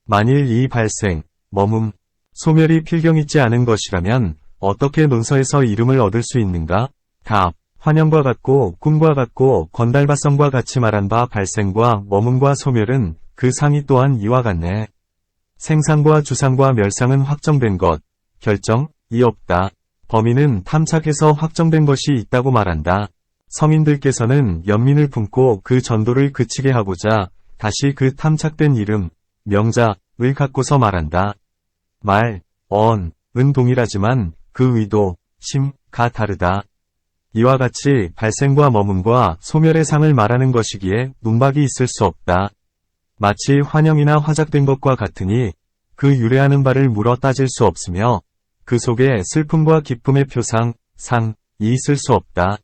만일 이 발생, 머문, 소멸이 필경있지 않은 것이라면 어떻게 논서에서 이름을 얻을 수 있는가? 답. 환영과 같고 꿈과 같고 건달바성과 같이 말한 바 발생과 머문과 소멸은 그 상이 또한 이와 같네. 생상과 주상과 멸상은 확정된 것, 결정이 없다. 범인은 탐착해서 확정된 것이 있다고 말한다. 성인들께서는 연민을 품고 그 전도를 그치게 하고자 다시 그 탐착된 이름, 명자를 갖고서 말한다. 말, 은 동일하지만 그 의도, 심가 다르다. 이와 같이 발생과 머문과 소멸의 상을 말하는 것이기에 문박이 있을 수 없다. 마치 환영이나 화작된 것과 같으니 그 유래하는 바를 물어 따질 수 없으며 그 속에 슬픔과 기쁨의 표상, 상이 있을 수 없다.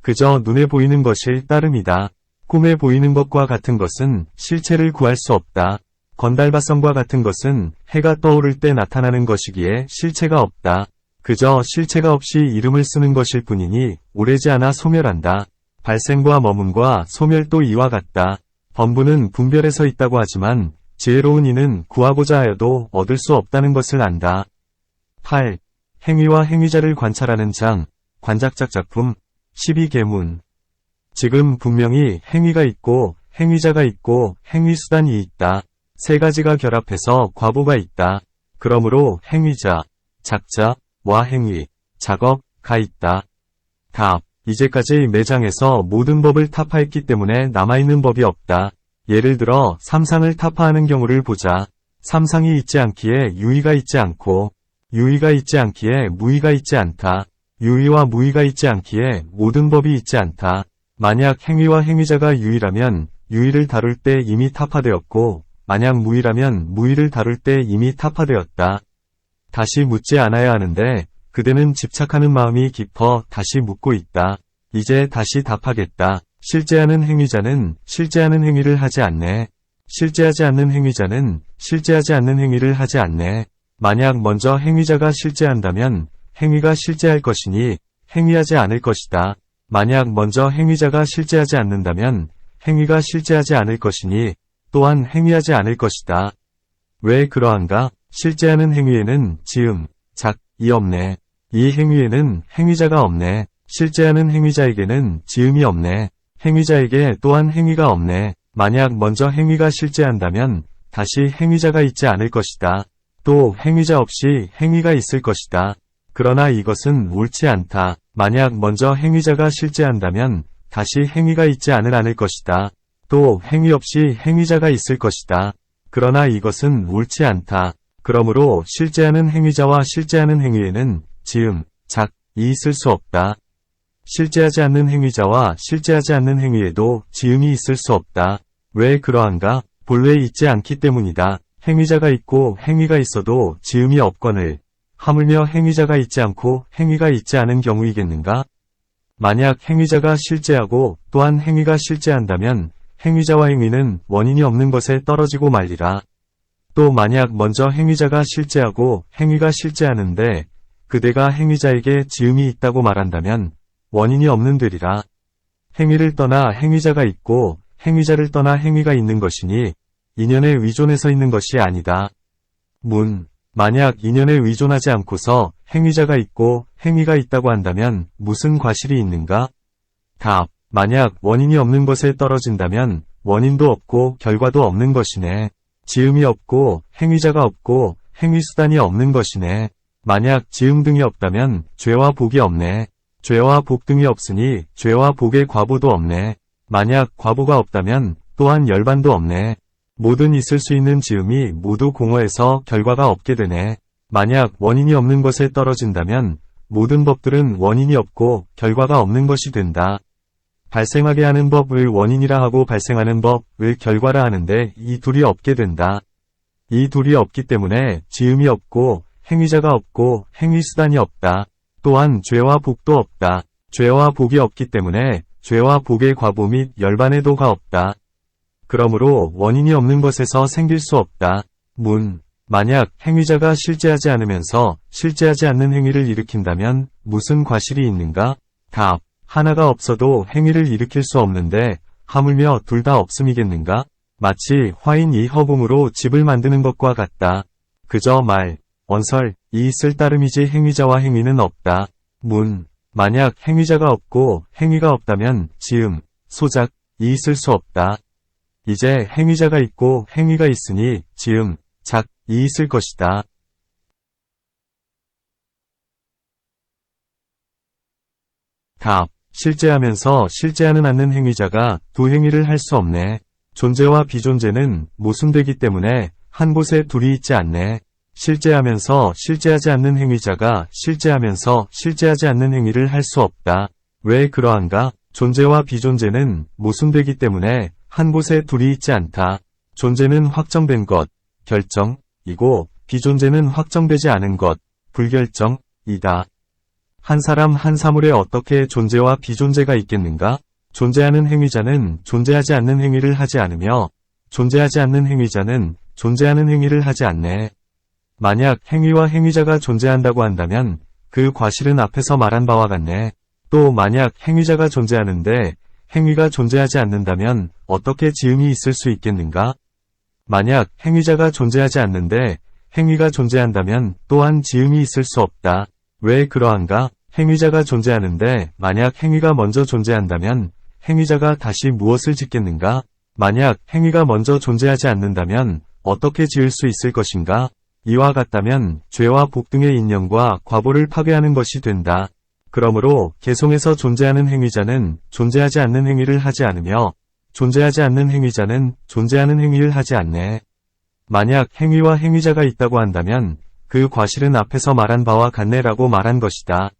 그저 눈에 보이는 것일 따름이다. 꿈에 보이는 것과 같은 것은 실체를 구할 수 없다. 건달바성과 같은 것은 해가 떠오를 때 나타나는 것이기에 실체가 없다. 그저 실체가 없이 이름을 쓰는 것일 뿐이니 오래지 않아 소멸한다. 발생과 머문과 소멸도 이와 같다. 범부는 분별에서 있다고 하지만 지혜로운 이는 구하고자 하여도 얻을 수 없다는 것을 안다. 8. 행위와 행위자를 관찰하는 장, 관작작 작품, 12계문. 지금 분명히 행위가 있고 행위자가 있고 행위수단이 있다. 세 가지가 결합해서 과보가 있다. 그러므로 행위자, 작자와 행위, 작업가 있다. 답. 이제까지 매장에서 모든 법을 타파했기 때문에 남아있는 법이 없다. 예를 들어 삼상을 타파하는 경우를 보자. 삼상이 있지 않기에 유의가 있지 않고 유의가 있지 않기에 무의가 있지 않다. 유의와 무의가 있지 않기에 모든 법이 있지 않다. 만약 행위와 행위자가 유의라면 유의를 다룰 때 이미 타파되었고 만약 무의라면 무의를 다룰 때 이미 타파되었다. 다시 묻지 않아야 하는데 그대는 집착하는 마음이 깊어 다시 묻고 있다. 이제 다시 답하겠다. 실제하는 행위자는 실제하는 행위를 하지 않네. 실제하지 않는 행위자는 실제하지 않는 행위를 하지 않네. 만약 먼저 행위자가 실제한다면 행위가 실제할 것이니 행위하지 않을 것이다. 만약 먼저 행위자가 실제하지 않는다면 행위가 실제하지 않을 것이니 또한 행위하지 않을 것이다. 왜 그러한가? 실제하는 행위에는 지음, 작이 없네. 이 행위에는 행위자가 없네. 실제하는 행위자에게는 지음이 없네. 행위자에게 또한 행위가 없네. 만약 먼저 행위가 실제한다면 다시 행위자가 있지 않을 것이다. 또 행위자 없이 행위가 있을 것이다. 그러나 이것은 옳지 않다. 만약 먼저 행위자가 실제한다면 다시 행위가 있지 않을 것이다. 또 행위 없이 행위자가 있을 것이다. 그러나 이것은 옳지 않다. 그러므로 실제하는 행위자와 실제하는 행위에는 지음, 작이 있을 수 없다. 실제하지 않는 행위자와 실제하지 않는 행위에도 지음이 있을 수 없다. 왜 그러한가? 본래 있지 않기 때문이다. 행위자가 있고 행위가 있어도 지음이 없거늘 하물며 행위자가 있지 않고 행위가 있지 않은 경우이겠는가? 만약 행위자가 실제하고 또한 행위가 실제한다면 행위자와 행위는 원인이 없는 것에 떨어지고 말리라. 또 만약 먼저 행위자가 실제하고 행위가 실제하는데 그대가 행위자에게 지음이 있다고 말한다면 원인이 없는 되리라. 행위를 떠나 행위자가 있고 행위자를 떠나 행위가 있는 것이니 인연에 의존해서 있는 것이 아니다. 만약 인연에 의존하지 않고서 행위자가 있고 행위가 있다고 한다면 무슨 과실이 있는가? 답. 만약 원인이 없는 것에 떨어진다면 원인도 없고 결과도 없는 것이네. 지음이 없고 행위자가 없고 행위수단이 없는 것이네. 만약 지음 등이 없다면 죄와 복이 없네. 죄와 복 등이 없으니 죄와 복의 과보도 없네. 만약 과보가 없다면 또한 열반도 없네. 모든 있을 수 있는 지음이 모두 공허해서 결과가 없게 되네. 만약 원인이 없는 것에 떨어진다면 모든 법들은 원인이 없고 결과가 없는 것이 된다. 발생하게 하는 법을 원인이라 하고 발생하는 법을 결과라 하는데 이 둘이 없게 된다. 이 둘이 없기 때문에 지음이 없고 행위자가 없고 행위수단이 없다. 또한 죄와 복도 없다. 죄와 복이 없기 때문에 죄와 복의 과보 및 열반의 도가 없다. 그러므로 원인이 없는 것에서 생길 수 없다. 만약 행위자가 실제하지 않으면서 실제하지 않는 행위를 일으킨다면 무슨 과실이 있는가? 답. 하나가 없어도 행위를 일으킬 수 없는데 하물며 둘 다 없음이겠는가? 마치 화인이 허공으로 집을 만드는 것과 같다. 그저 말, 언설이 있을 따름이지 행위자와 행위는 없다. 만약 행위자가 없고 행위가 없다면 지음, 소작이 있을 수 없다. 이제 행위자가 있고 행위가 있으니 지음, 작, 이 있을 것이다. 답. 실제하면서 실제하는 않는 행위자가 두 행위를 할 수 없네. 존재와 비존재는 모순되기 때문에 한 곳에 둘이 있지 않네. 실제하면서 실제하지 않는 행위자가 실제하면서 실제하지 않는 행위를 할 수 없다. 왜 그러한가? 존재와 비존재는 모순되기 때문에 한 곳에 둘이 있지 않다. 존재는 확정된 것, 결정이고 비존재는 확정되지 않은 것, 불결정이다. 한 사람 한 사물에 어떻게 존재와 비존재가 있겠는가? 존재하는 행위자는 존재하지 않는 행위를 하지 않으며 존재하지 않는 행위자는 존재하는 행위를 하지 않네. 만약 행위와 행위자가 존재한다고 한다면 그 과실은 앞에서 말한 바와 같네. 또 만약 행위자가 존재하는데 행위가 존재하지 않는다면 어떻게 지음이 있을 수 있겠는가? 만약 행위자가 존재하지 않는데 행위가 존재한다면 또한 지음이 있을 수 없다. 왜 그러한가? 행위자가 존재하는데 만약 행위가 먼저 존재한다면 행위자가 다시 무엇을 짓겠는가? 만약 행위가 먼저 존재하지 않는다면 어떻게 지을 수 있을 것인가? 이와 같다면 죄와 복 등의 인연과 과보를 파괴하는 것이 된다. 그러므로 개송에서 존재하는 행위자는 존재하지 않는 행위를 하지 않으며 존재하지 않는 행위자는 존재하는 행위를 하지 않네. 만약 행위와 행위자가 있다고 한다면 그 과실은 앞에서 말한 바와 같네라고 말한 것이다.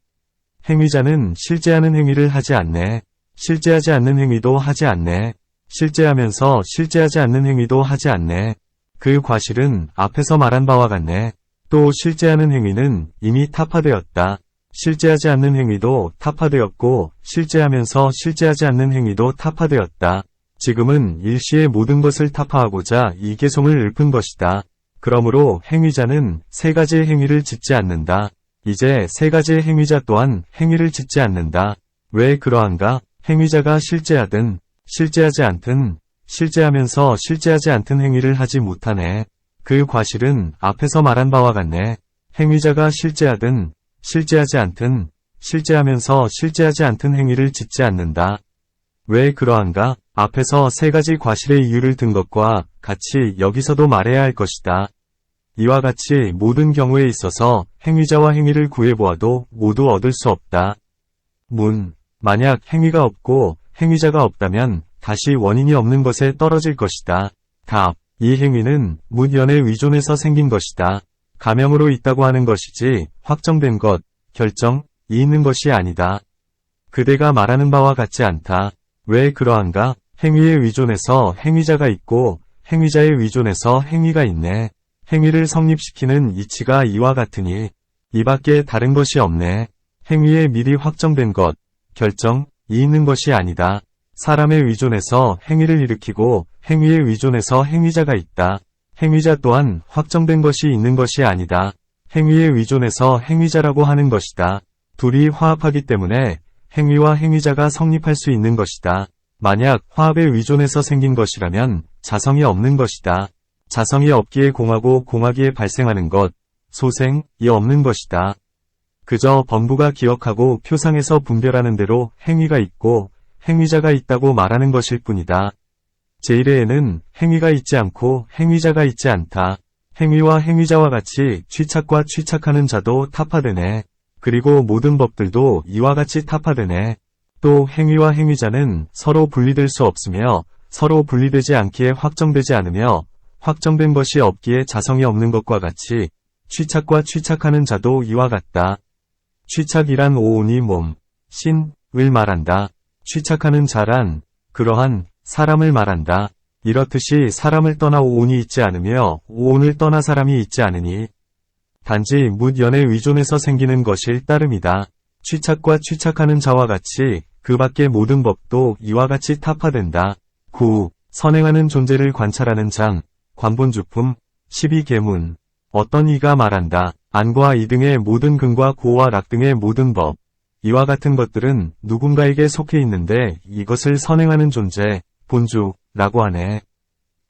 행위자는 실제하는 행위를 하지 않네. 실제하지 않는 행위도 하지 않네. 실제하면서 실제하지 않는 행위도 하지 않네. 그 과실은 앞에서 말한 바와 같네. 또 실제하는 행위는 이미 타파되었다. 실제하지 않는 행위도 타파되었고 실제하면서 실제하지 않는 행위도 타파되었다. 지금은 일시의 모든 것을 타파하고자 이 개송을 읊은 것이다. 그러므로 행위자는 세 가지의 행위를 짓지 않는다. 이제 세 가지의 행위자 또한 행위를 짓지 않는다. 왜 그러한가? 행위자가 실제하든 실제하지 않든 실제하면서 실제하지 않든 행위를 하지 못하네. 그 과실은 앞에서 말한 바와 같네. 행위자가 실제하든 실제하지 않든 실제하면서 실제하지 않든 행위를 짓지 않는다. 왜 그러한가? 앞에서 세 가지 과실의 이유를 든 것과 같이 여기서도 말해야 할 것이다. 이와 같이 모든 경우에 있어서 행위자와 행위를 구해보아도 모두 얻을 수 없다. 만약 행위가 없고 행위자가 없다면 다시 원인이 없는 것에 떨어질 것이다. 답. 이 행위는 문연의 위존에서 생긴 것이다. 가명으로 있다고 하는 것이지 확정된 것, 결정이 있는 것이 아니다. 그대가 말하는 바와 같지 않다. 왜 그러한가? 행위의 위존에서 행위자가 있고 행위자의 위존에서 행위가 있네. 행위를 성립시키는 이치가 이와 같으니 이밖에 다른 것이 없네. 행위에 미리 확정된 것, 결정이 있는 것이 아니다. 사람의 위존에서 행위를 일으키고 행위의 위존에서 행위자가 있다. 행위자 또한 확정된 것이 있는 것이 아니다. 행위의 위존에서 행위자라고 하는 것이다. 둘이 화합하기 때문에 행위와 행위자가 성립할 수 있는 것이다. 만약 화합의 위존에서 생긴 것이라면 자성이 없는 것이다. 자성이 없기에 공하고 공하기에 발생하는 것, 소생이 없는 것이다. 그저 범부가 기억하고 표상에서 분별하는 대로 행위가 있고 행위자가 있다고 말하는 것일 뿐이다. 제1회에는 행위가 있지 않고 행위자가 있지 않다. 행위와 행위자와 같이 취착과 취착하는 자도 타파되네. 그리고 모든 법들도 이와 같이 타파되네. 또 행위와 행위자는 서로 분리될 수 없으며 서로 분리되지 않기에 확정되지 않으며 확정된 것이 없기에 자성이 없는 것과 같이 취착과 취착하는 자도 이와 같다. 취착이란 오온이 몸, 신을 말한다. 취착하는 자란 그러한 사람을 말한다. 이렇듯이 사람을 떠나 오온이 있지 않으며 오온을 떠나 사람이 있지 않으니 단지 묻연의 위존에서 생기는 것일 따름이다. 취착과 취착하는 자와 같이 그 밖의 모든 법도 이와 같이 타파된다. 9. 선행하는 존재를 관찰하는 장, 관본주품, 12계문. 어떤 이가 말한다. 안과 이 등의 모든 근과 고와 락 등의 모든 법. 이와 같은 것들은 누군가에게 속해 있는데 이것을 선행하는 존재, 본주라고 하네.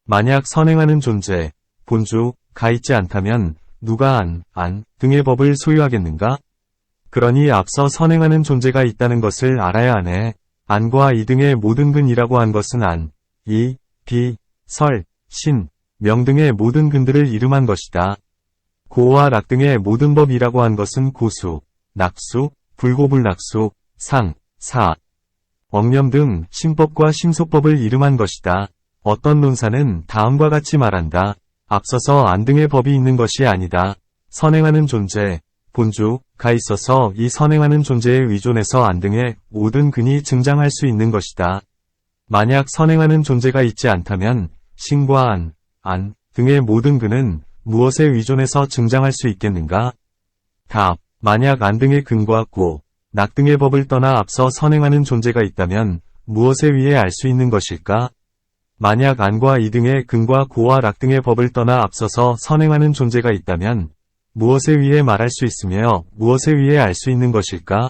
만약 선행하는 존재, 본주가 있지 않다면 누가 안 등의 법을 소유하겠는가? 그러니 앞서 선행하는 존재가 있다는 것을 알아야 하네. 안과 이 등의 모든 근이라고 한 것은 안, 이, 비, 설, 신, 명 등의 모든 근들을 이름한 것이다. 고와 락 등의 모든 법이라고 한 것은 고수, 낙수, 불고불낙수, 상, 사, 억념 등 심법과 심소법을 이름한 것이다. 어떤 논사는 다음과 같이 말한다. 앞서서 안 등의 법이 있는 것이 아니다. 선행하는 존재, 본주가 있어서 이 선행하는 존재에 의존해서 안 등의 모든 근이 증장할 수 있는 것이다. 만약 선행하는 존재가 있지 않다면 신과 안 등의 모든 근은 무엇에 의존해서 증장할 수 있겠는가? 답. 만약 안 등의 근과 고, 낙 등의 법을 떠나 앞서 선행하는 존재가 있다면 무엇에 의해 알 수 있는 것일까? 만약 안과 이 등의 근과 고와 락 등의 법을 떠나 앞서서 선행하는 존재가 있다면 무엇에 의해 말할 수 있으며 무엇에 의해 알 수 있는 것일까?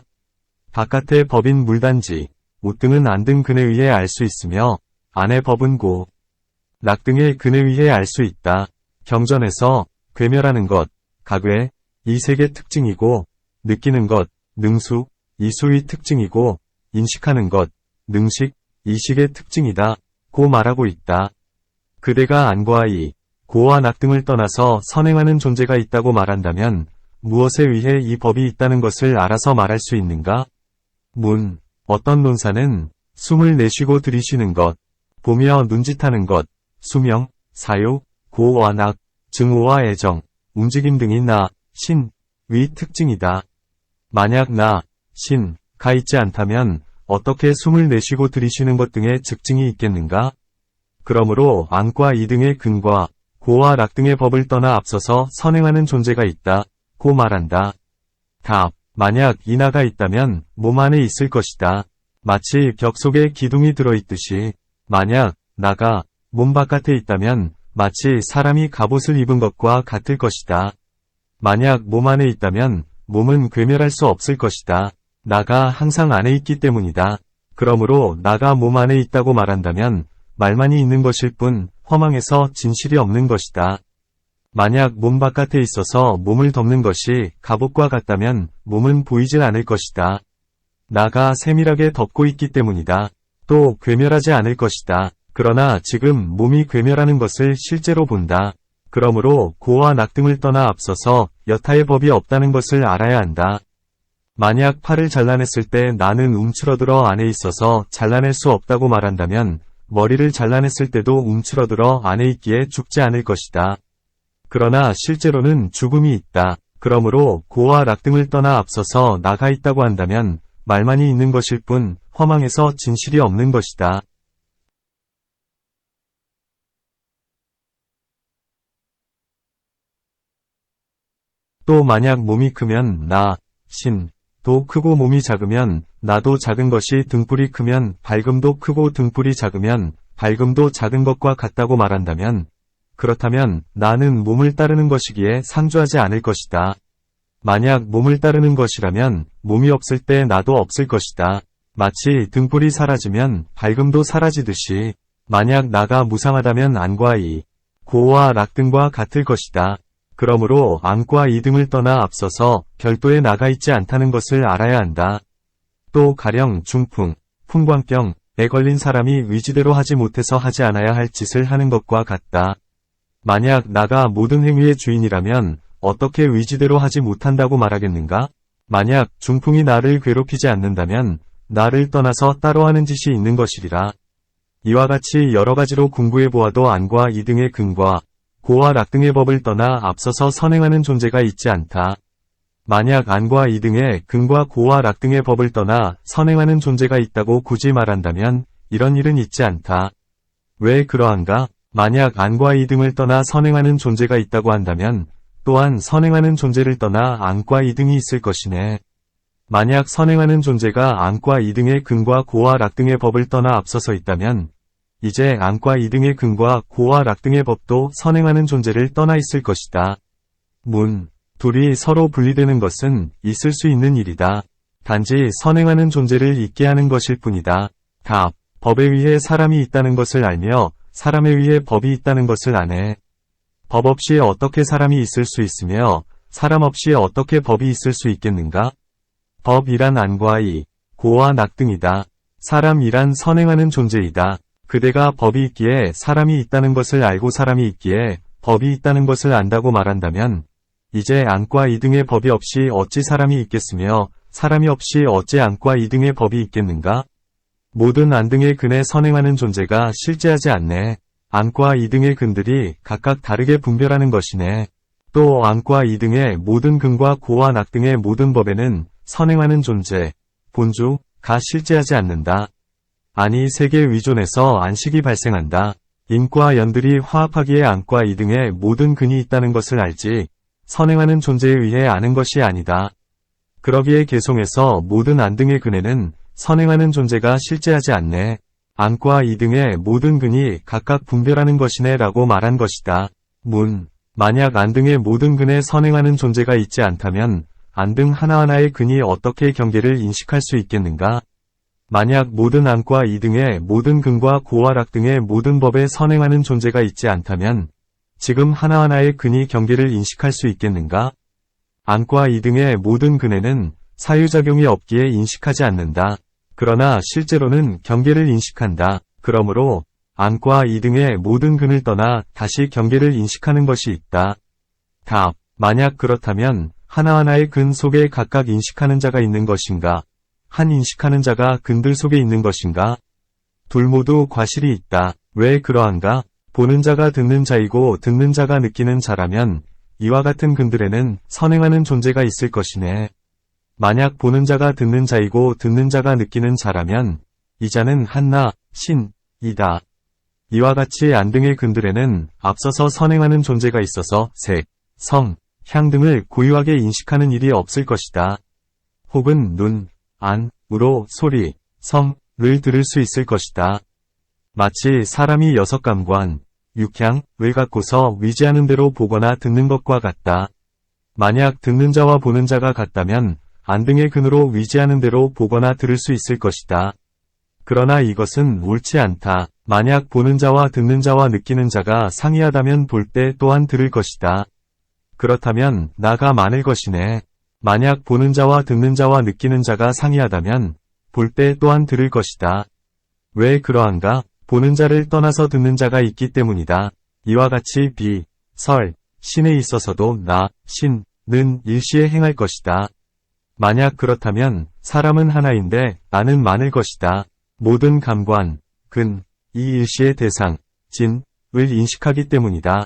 바깥의 법인 물단지, 옷 등은 안 등 근에 의해 알 수 있으며 안의 법은 고, 락 등의 근에 의해 알 수 있다. 경전에서 괴멸하는 것, 가괴, 이 색의 특징이고 느끼는 것, 능수, 이수의 특징이고 인식하는 것, 능식, 이식의 특징이다. 고 말하고 있다. 그대가 안과 이, 고와 낙 등을 떠나서 선행하는 존재가 있다고 말한다면 무엇에 의해 이 법이 있다는 것을 알아서 말할 수 있는가? 문. 어떤 논사는 숨을 내쉬고 들이쉬는 것, 보며 눈짓하는 것, 수명, 사유, 고와 낙, 증오와 애정, 움직임 등이 나, 신, 의 특징이다. 만약 나, 신, 가 있지 않다면 어떻게 숨을 내쉬고 들이쉬는 것 등의 즉증이 있겠는가? 그러므로 안과 이 등의 근과 고와 락 등의 법을 떠나 앞서서 선행하는 존재가 있다. 고 말한다. 답. 만약 이 나가 있다면 몸 안에 있을 것이다. 마치 벽 속에 기둥이 들어있듯이 만약 나가 몸 바깥에 있다면 마치 사람이 갑옷을 입은 것과 같을 것이다. 만약 몸 안에 있다면 몸은 괴멸할 수 없을 것이다. 나가 항상 안에 있기 때문이다. 그러므로 나가 몸 안에 있다고 말한다면 말만이 있는 것일 뿐 허망해서 진실이 없는 것이다. 만약 몸 바깥에 있어서 몸을 덮는 것이 갑옷과 같다면 몸은 보이질 않을 것이다. 나가 세밀하게 덮고 있기 때문이다. 또 괴멸하지 않을 것이다. 그러나 지금 몸이 괴멸하는 것을 실제로 본다. 그러므로 고와 낙 등을 떠나 앞서서 여타의 법이 없다는 것을 알아야 한다. 만약 팔을 잘라냈을 때 나는 움츠러들어 안에 있어서 잘라낼 수 없다고 말한다면 머리를 잘라냈을 때도 움츠러들어 안에 있기에 죽지 않을 것이다. 그러나 실제로는 죽음이 있다. 그러므로 고와 락 등을 떠나 앞서서 나가 있다고 한다면 말만이 있는 것일 뿐 허망해서 진실이 없는 것이다. 또 만약 몸이 크면 나, 신, 도 크고 몸이 작으면 나도 작은 것이 등불이 크면 밝음도 크고 등불이 작으면 밝음도 작은 것과 같다고 말한다면 그렇다면 나는 몸을 따르는 것이기에 상주하지 않을 것이다. 만약 몸을 따르는 것이라면 몸이 없을 때 나도 없을 것이다. 마치 등불이 사라지면 밝음도 사라지듯이 만약 나가 무상하다면 안과 이, 고와 락 등과 같을 것이다. 그러므로 안과 이 등을 떠나 앞서서 별도에 나가 있지 않다는 것을 알아야 한다. 또 가령 중풍, 풍광병에 걸린 사람이 의지대로 하지 못해서 하지 않아야 할 짓을 하는 것과 같다. 만약 나가 모든 행위의 주인이라면 어떻게 의지대로 하지 못한다고 말하겠는가? 만약 중풍이 나를 괴롭히지 않는다면 나를 떠나서 따로 하는 짓이 있는 것이리라. 이와 같이 여러 가지로 공부해 보아도 안과 이 등의 근과 고와 락 등의 법을 떠나 앞서서 선행하는 존재가 있지 않다. 만약 안과 이 등의 근과 고와 락 등의 법을 떠나 선행하는 존재가 있다고 굳이 말한다면 이런 일은 있지 않다. 왜 그러한가? 만약 안과 이 등을 떠나 선행하는 존재가 있다고 한다면 또한 선행하는 존재를 떠나 안과 이 등이 있을 것이네. 만약 선행하는 존재가 안과 이 등의 근과 고와 락 등의 법을 떠나 앞서서 있다면 이제 안과 이 등의 근과 고와 락 등의 법도 선행하는 존재를 떠나 있을 것이다. 문. 둘이 서로 분리되는 것은 있을 수 있는 일이다. 단지 선행하는 존재를 있게 하는 것일 뿐이다. 답. 법에 의해 사람이 있다는 것을 알며 사람에 의해 법이 있다는 것을 아네. 법 없이 어떻게 사람이 있을 수 있으며 사람 없이 어떻게 법이 있을 수 있겠는가? 법이란 안과 이, 고와 낙 등이다. 사람이란 선행하는 존재이다. 그대가 법이 있기에 사람이 있다는 것을 알고 사람이 있기에 법이 있다는 것을 안다고 말한다면 이제 안과 이등의 법이 없이 어찌 사람이 있겠으며 사람이 없이 어찌 안과 이등의 법이 있겠는가? 모든 안등의 근에 선행하는 존재가 실제하지 않네. 안과 이등의 근들이 각각 다르게 분별하는 것이네. 또 안과 이등의 모든 근과 고와 낙 등의 모든 법에는 선행하는 존재, 본주가 실제하지 않는다. 아니 세계 위존에서 안식이 발생한다. 인과 연들이 화합하기에 안과 이등의 모든 근이 있다는 것을 알지 선행하는 존재에 의해 아는 것이 아니다. 그러기에 개송에서 모든 안등의 근에는 선행하는 존재가 실제하지 않네. 안과 이등의 모든 근이 각각 분별하는 것이네 라고 말한 것이다. 만약 안등의 모든 근에 선행하는 존재가 있지 않다면 안등 하나하나의 근이 어떻게 경계를 인식할 수 있겠는가? 만약 모든 안과 이등의 모든 근과 고와 락 등의 모든 법에 선행하는 존재가 있지 않다면 지금 하나하나의 근이 경계를 인식할 수 있겠는가? 안과 이등의 모든 근에는 사유작용이 없기에 인식하지 않는다. 그러나 실제로는 경계를 인식한다. 그러므로 안과 이등의 모든 근을 떠나 다시 경계를 인식하는 것이 있다. 답. 만약 그렇다면 하나하나의 근 속에 각각 인식하는 자가 있는 것인가? 한 인식하는 자가 근들 속에 있는 것인가? 둘 모두 과실이 있다. 왜 그러한가? 보는 자가 듣는 자이고 듣는 자가 느끼는 자라면 이와 같은 근들에는 선행하는 존재가 있을 것이네. 만약 보는 자가 듣는 자이고 듣는 자가 느끼는 자라면 이 자는 한나, 신이다. 이와 같이 안등의 근들에는 앞서서 선행하는 존재가 있어서 색, 성, 향 등을 고유하게 인식하는 일이 없을 것이다. 혹은 눈, 안, 우로 소리, 성을 들을 수 있을 것이다. 마치 사람이 6감관, 6향을 갖고서 위지하는 대로 보거나 듣는 것과 같다. 만약 듣는 자와 보는 자가 같다면 안등의 근으로 위지하는 대로 보거나 들을 수 있을 것이다. 그러나 이것은 옳지 않다. 만약 보는 자와 듣는 자와 느끼는 자가 상이하다면 볼 때 또한 들을 것이다. 그렇다면 나가 많을 것이네. 만약 보는 자와 듣는 자와 느끼는 자가 상이하다면 볼 때 또한 들을 것이다. 왜 그러한가? 보는 자를 떠나서 듣는 자가 있기 때문이다. 이와 같이 비, 설, 신에 있어서도 나, 신은 일시에 행할 것이다. 만약 그렇다면 사람은 하나인데 나는 많을 것이다. 모든 감관, 근, 이 일시의 대상, 진을 인식하기 때문이다.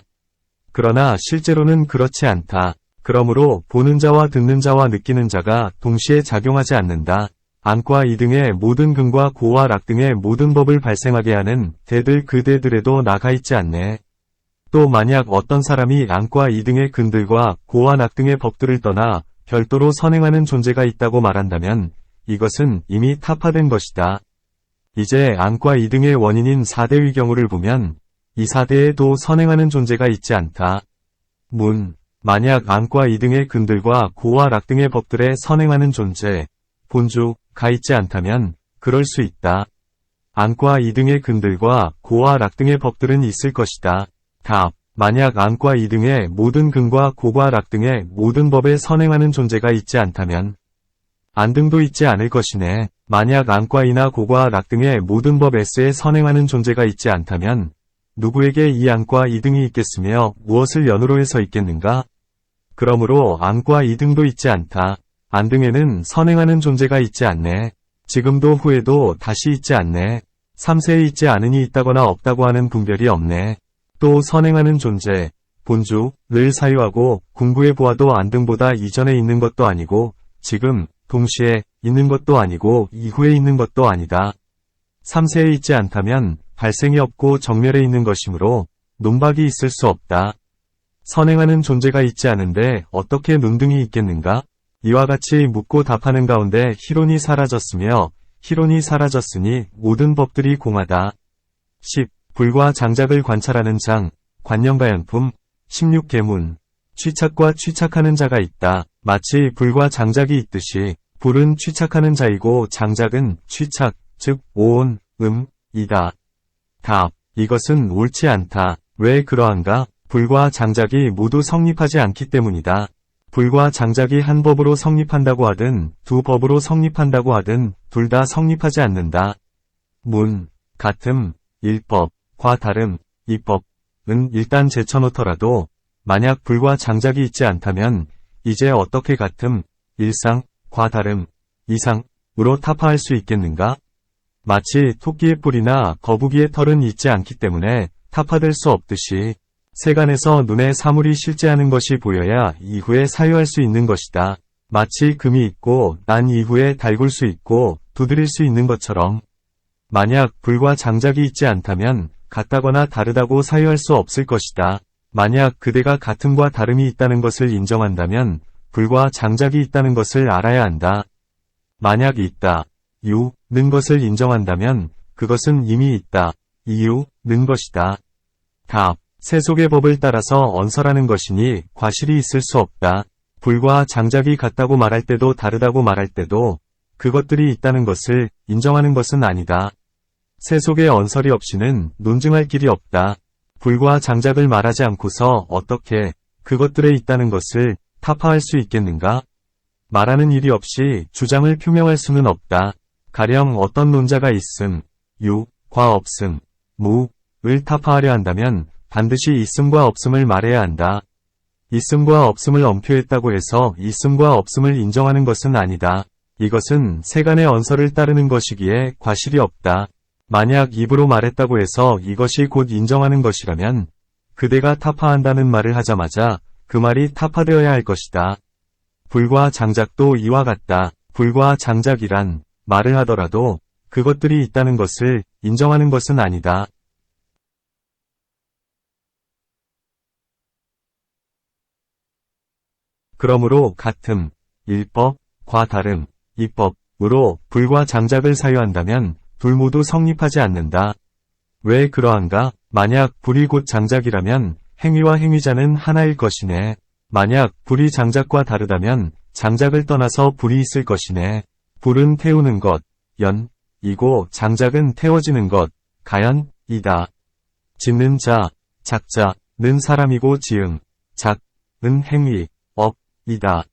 그러나 실제로는 그렇지 않다. 그러므로 보는 자와 듣는 자와 느끼는 자가 동시에 작용하지 않는다. 안과 이등의 모든 근과 고와 락 등의 모든 법을 발생하게 하는 대들 그 대들에도 나가 있지 않네. 또 만약 어떤 사람이 안과 이등의 근들과 고와 락 등의 법들을 떠나 별도로 선행하는 존재가 있다고 말한다면 이것은 이미 타파된 것이다. 이제 안과 이등의 원인인 4대의 경우를 보면 이 4대에도 선행하는 존재가 있지 않다. 만약 안과 이등의 근들과 고와 락 등의 법들에 선행하는 존재, 본주가 있지 않다면 그럴 수 있다. 안과 이등의 근들과 고와 락 등의 법들은 있을 것이다. 답. 만약 안과 이등의 모든 근과 고와 락 등의 모든 법에 선행하는 존재가 있지 않다면 안등도 있지 않을 것이네. 만약 안과 이나 고와 락 등의 모든 법 S에 선행하는 존재가 있지 않다면 누구에게 이 안과 이등이 있겠으며 무엇을 연으로 해서 있겠는가? 그러므로 안과 이등도 있지 않다. 안등에는 선행하는 존재가 있지 않네. 지금도 후에도 다시 있지 않네. 3세에 있지 않으니 있다거나 없다고 하는 분별이 없네. 또 선행하는 존재, 본주를 사유하고 궁구해 보아도 안등보다 이전에 있는 것도 아니고 지금 동시에 있는 것도 아니고 이후에 있는 것도 아니다. 3세에 있지 않다면 발생이 없고 정멸에 있는 것이므로 논박이 있을 수 없다. 선행하는 존재가 있지 않은데 어떻게 논등이 있겠는가? 이와 같이 묻고 답하는 가운데 희론이 사라졌으며 희론이 사라졌으니 모든 법들이 공하다. 10. 불과 장작을 관찰하는 장, 관념가연품, 16계문. 취착과 취착하는 자가 있다. 마치 불과 장작이 있듯이 불은 취착하는 자이고 장작은 취착, 즉 오온, 이다. 답. 이것은 옳지 않다. 왜 그러한가? 불과 장작이 모두 성립하지 않기 때문이다. 불과 장작이 한 법으로 성립한다고 하든 두 법으로 성립한다고 하든 둘 다 성립하지 않는다. 같음, 일법과 다름, 이법은 일단 제쳐놓더라도 만약 불과 장작이 있지 않다면 이제 어떻게 같음, 일상과 다름, 이상으로 타파할 수 있겠는가? 마치 토끼의 뿔이나 거북이의 털은 있지 않기 때문에 타파될 수 없듯이 세간에서 눈에 사물이 실제하는 것이 보여야 이후에 사유할 수 있는 것이다. 마치 금이 있고 난 이후에 달굴 수 있고 두드릴 수 있는 것처럼 만약 불과 장작이 있지 않다면 같다거나 다르다고 사유할 수 없을 것이다. 만약 그대가 같음과 다름이 있다는 것을 인정한다면 불과 장작이 있다는 것을 알아야 한다. 만약 있다, 는 것을 인정한다면 그것은 이미 있다, 는 것이다. 답. 세속의 법을 따라서 언설하는 것이니 과실이 있을 수 없다. 불과 장작이 같다고 말할 때도 다르다고 말할 때도 그것들이 있다는 것을 인정하는 것은 아니다. 세속의 언설이 없이는 논증할 길이 없다. 불과 장작을 말하지 않고서 어떻게 그것들에 있다는 것을 타파할 수 있겠는가? 말하는 일이 없이 주장을 표명할 수는 없다. 가령 어떤 논자가 있음, 과 없음, 을 타파하려 한다면 반드시 있음과 없음을 말해야 한다. 있음과 없음을 엄표했다고 해서 있음과 없음을 인정하는 것은 아니다. 이것은 세간의 언설을 따르는 것이기에 과실이 없다. 만약 입으로 말했다고 해서 이것이 곧 인정하는 것이라면 그대가 타파한다는 말을 하자마자 그 말이 타파되어야 할 것이다. 불과 장작도 이와 같다. 불과 장작이란 말을 하더라도 그것들이 있다는 것을 인정하는 것은 아니다. 그러므로 같음, 일법과 다름, 이법으로 불과 장작을 사유한다면 둘 모두 성립하지 않는다. 왜 그러한가? 만약 불이 곧 장작이라면 행위와 행위자는 하나일 것이네. 만약 불이 장작과 다르다면 장작을 떠나서 불이 있을 것이네. 불은 태우는 것, 이고 장작은 태워지는 것, 가연이다. 짓는 자, 작자는 사람이고 지음, 작은 행위, 업이다.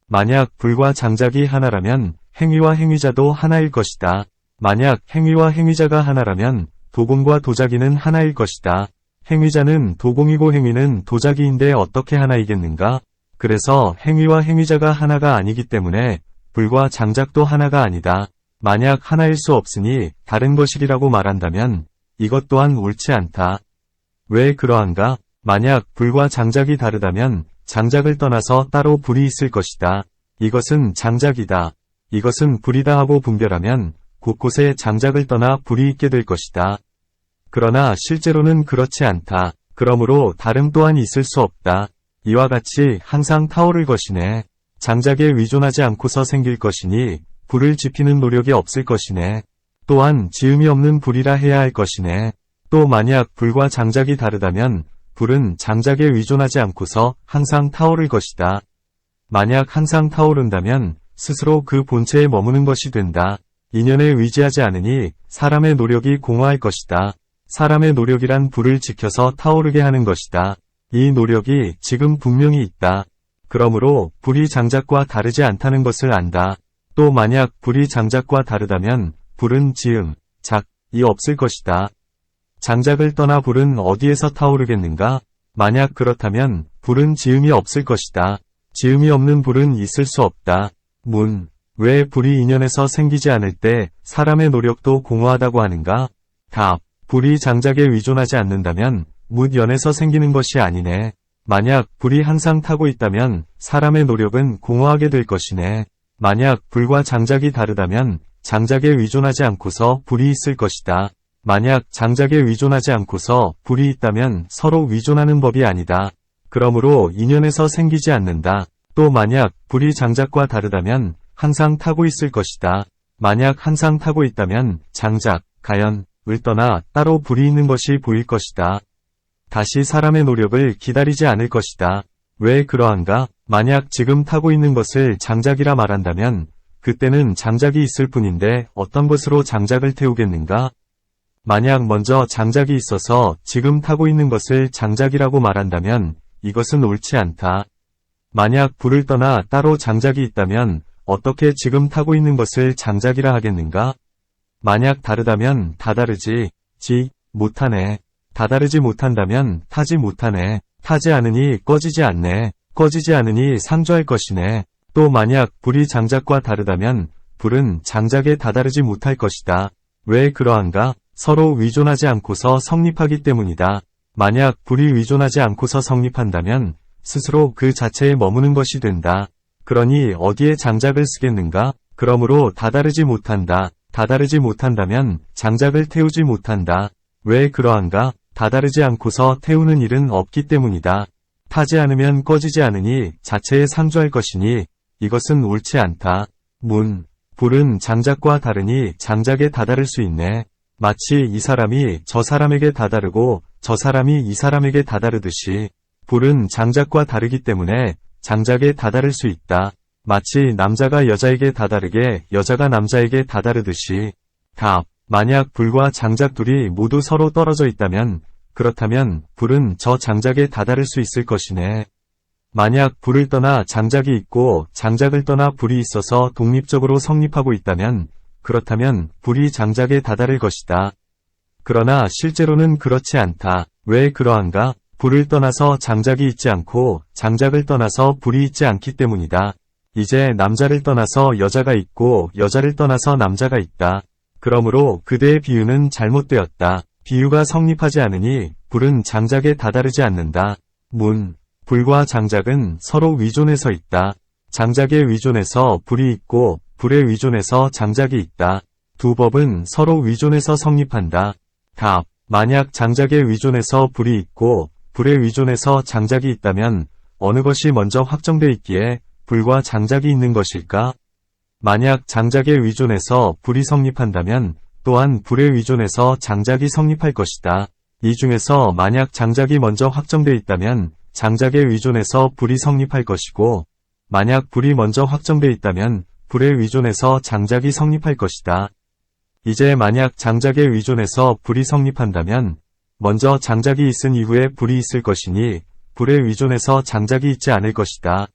만약 불과 장작이 하나라면 행위와 행위자도 하나일 것이다. 만약 행위와 행위자가 하나라면 도공과 도자기는 하나일 것이다. 행위자는 도공이고 행위는 도자기인데 어떻게 하나이겠는가? 그래서 행위와 행위자가 하나가 아니기 때문에 불과 장작도 하나가 아니다. 만약 하나일 수 없으니 다른 것이라고 말한다면 이것 또한 옳지 않다. 왜 그러한가? 만약 불과 장작이 다르다면 장작을 떠나서 따로 불이 있을 것이다. 이것은 장작이다. 이것은 불이다 하고 분별하면 곳곳에 장작을 떠나 불이 있게 될 것이다. 그러나 실제로는 그렇지 않다. 그러므로 다름 또한 있을 수 없다. 이와 같이 항상 타오를 것이네. 장작에 의존하지 않고서 생길 것이니 불을 지피는 노력이 없을 것이네. 또한 지음이 없는 불이라 해야 할 것이네. 또 만약 불과 장작이 다르다면 불은 장작에 의존하지 않고서 항상 타오를 것이다. 만약 항상 타오른다면 스스로 그 본체에 머무는 것이 된다. 인연에 의지하지 않으니 사람의 노력이 공허할 것이다. 사람의 노력이란 불을 지켜서 타오르게 하는 것이다. 이 노력이 지금 분명히 있다. 그러므로 불이 장작과 다르지 않다는 것을 안다. 또 만약 불이 장작과 다르다면 불은 지음, 작이 없을 것이다. 장작을 떠나 불은 어디에서 타오르겠는가? 만약 그렇다면 불은 지음이 없을 것이다. 지음이 없는 불은 있을 수 없다. 왜 불이 인연에서 생기지 않을 때 사람의 노력도 공허하다고 하는가? 답. 불이 장작에 의존하지 않는다면 묻연에서 생기는 것이 아니네. 만약 불이 항상 타고 있다면 사람의 노력은 공허하게 될 것이네. 만약 불과 장작이 다르다면 장작에 의존하지 않고서 불이 있을 것이다. 만약 장작에 의존하지 않고서 불이 있다면 서로 의존하는 법이 아니다. 그러므로 인연에서 생기지 않는다. 또 만약 불이 장작과 다르다면 항상 타고 있을 것이다. 만약 항상 타고 있다면 장작, 가연을 떠나 따로 불이 있는 것이 보일 것이다. 다시 사람의 노력을 기다리지 않을 것이다. 왜 그러한가? 만약 지금 타고 있는 것을 장작이라 말한다면 그때는 장작이 있을 뿐인데 어떤 것으로 장작을 태우겠는가? 만약 먼저 장작이 있어서 지금 타고 있는 것을 장작이라고 말한다면 이것은 옳지 않다. 만약 불을 떠나 따로 장작이 있다면 어떻게 지금 타고 있는 것을 장작이라 하겠는가? 만약 다르다면 다 다르지, 못하네. 다다르지 못한다면 타지 못하네. 타지 않으니 꺼지지 않네. 꺼지지 않으니 상조할 것이네. 또 만약 불이 장작과 다르다면 불은 장작에 다다르지 못할 것이다. 왜 그러한가? 서로 위존하지 않고서 성립하기 때문이다. 만약 불이 위존하지 않고서 성립한다면 스스로 그 자체에 머무는 것이 된다. 그러니 어디에 장작을 쓰겠는가? 그러므로 다다르지 못한다. 다다르지 못한다면 장작을 태우지 못한다. 왜 그러한가? 다다르지 않고서 태우는 일은 없기 때문이다. 타지 않으면 꺼지지 않으니 자체에 상조할 것이니 이것은 옳지 않다. 불은 장작과 다르니 장작에 다다를 수 있네. 마치 이 사람이 저 사람에게 다다르고 저 사람이 이 사람에게 다다르듯이 불은 장작과 다르기 때문에 장작에 다다를 수 있다. 마치 남자가 여자에게 다다르게 여자가 남자에게 다다르듯이. 답. 만약 불과 장작 둘이 모두 서로 떨어져 있다면 그렇다면 불은 저 장작에 다다를 수 있을 것이네. 만약 불을 떠나 장작이 있고 장작을 떠나 불이 있어서 독립적으로 성립하고 있다면 그렇다면 불이 장작에 다다를 것이다. 그러나 실제로는 그렇지 않다. 왜 그러한가? 불을 떠나서 장작이 있지 않고 장작을 떠나서 불이 있지 않기 때문이다. 이제 남자를 떠나서 여자가 있고 여자를 떠나서 남자가 있다. 그러므로 그대의 비유는 잘못되었다. 비유가 성립하지 않으니 불은 장작에 다다르지 않는다. 불과 장작은 서로 위존해서 있다. 장작에 위존해서 불이 있고 불에 위존해서 장작이 있다. 두 법은 서로 위존해서 성립한다. 답. 만약 장작에 위존해서 불이 있고 불에 위존해서 장작이 있다면 어느 것이 먼저 확정돼 있기에 불과 장작이 있는 것일까? 만약 장작에 위존해서 불이 성립한다면 또한 불에 위존해서 장작이 성립할 것이다. 이 중에서 만약 장작이 먼저 확정돼 있다면 장작에 위존해서 불이 성립할 것이고 만약 불이 먼저 확정돼 있다면 불에 위존해서 장작이 성립할 것이다. 이제 만약 장작에 위존해서 불이 성립한다면 먼저 장작이 있은 이후에 불이 있을 것이니 불에 위존해서 장작이 있지 않을 것이다.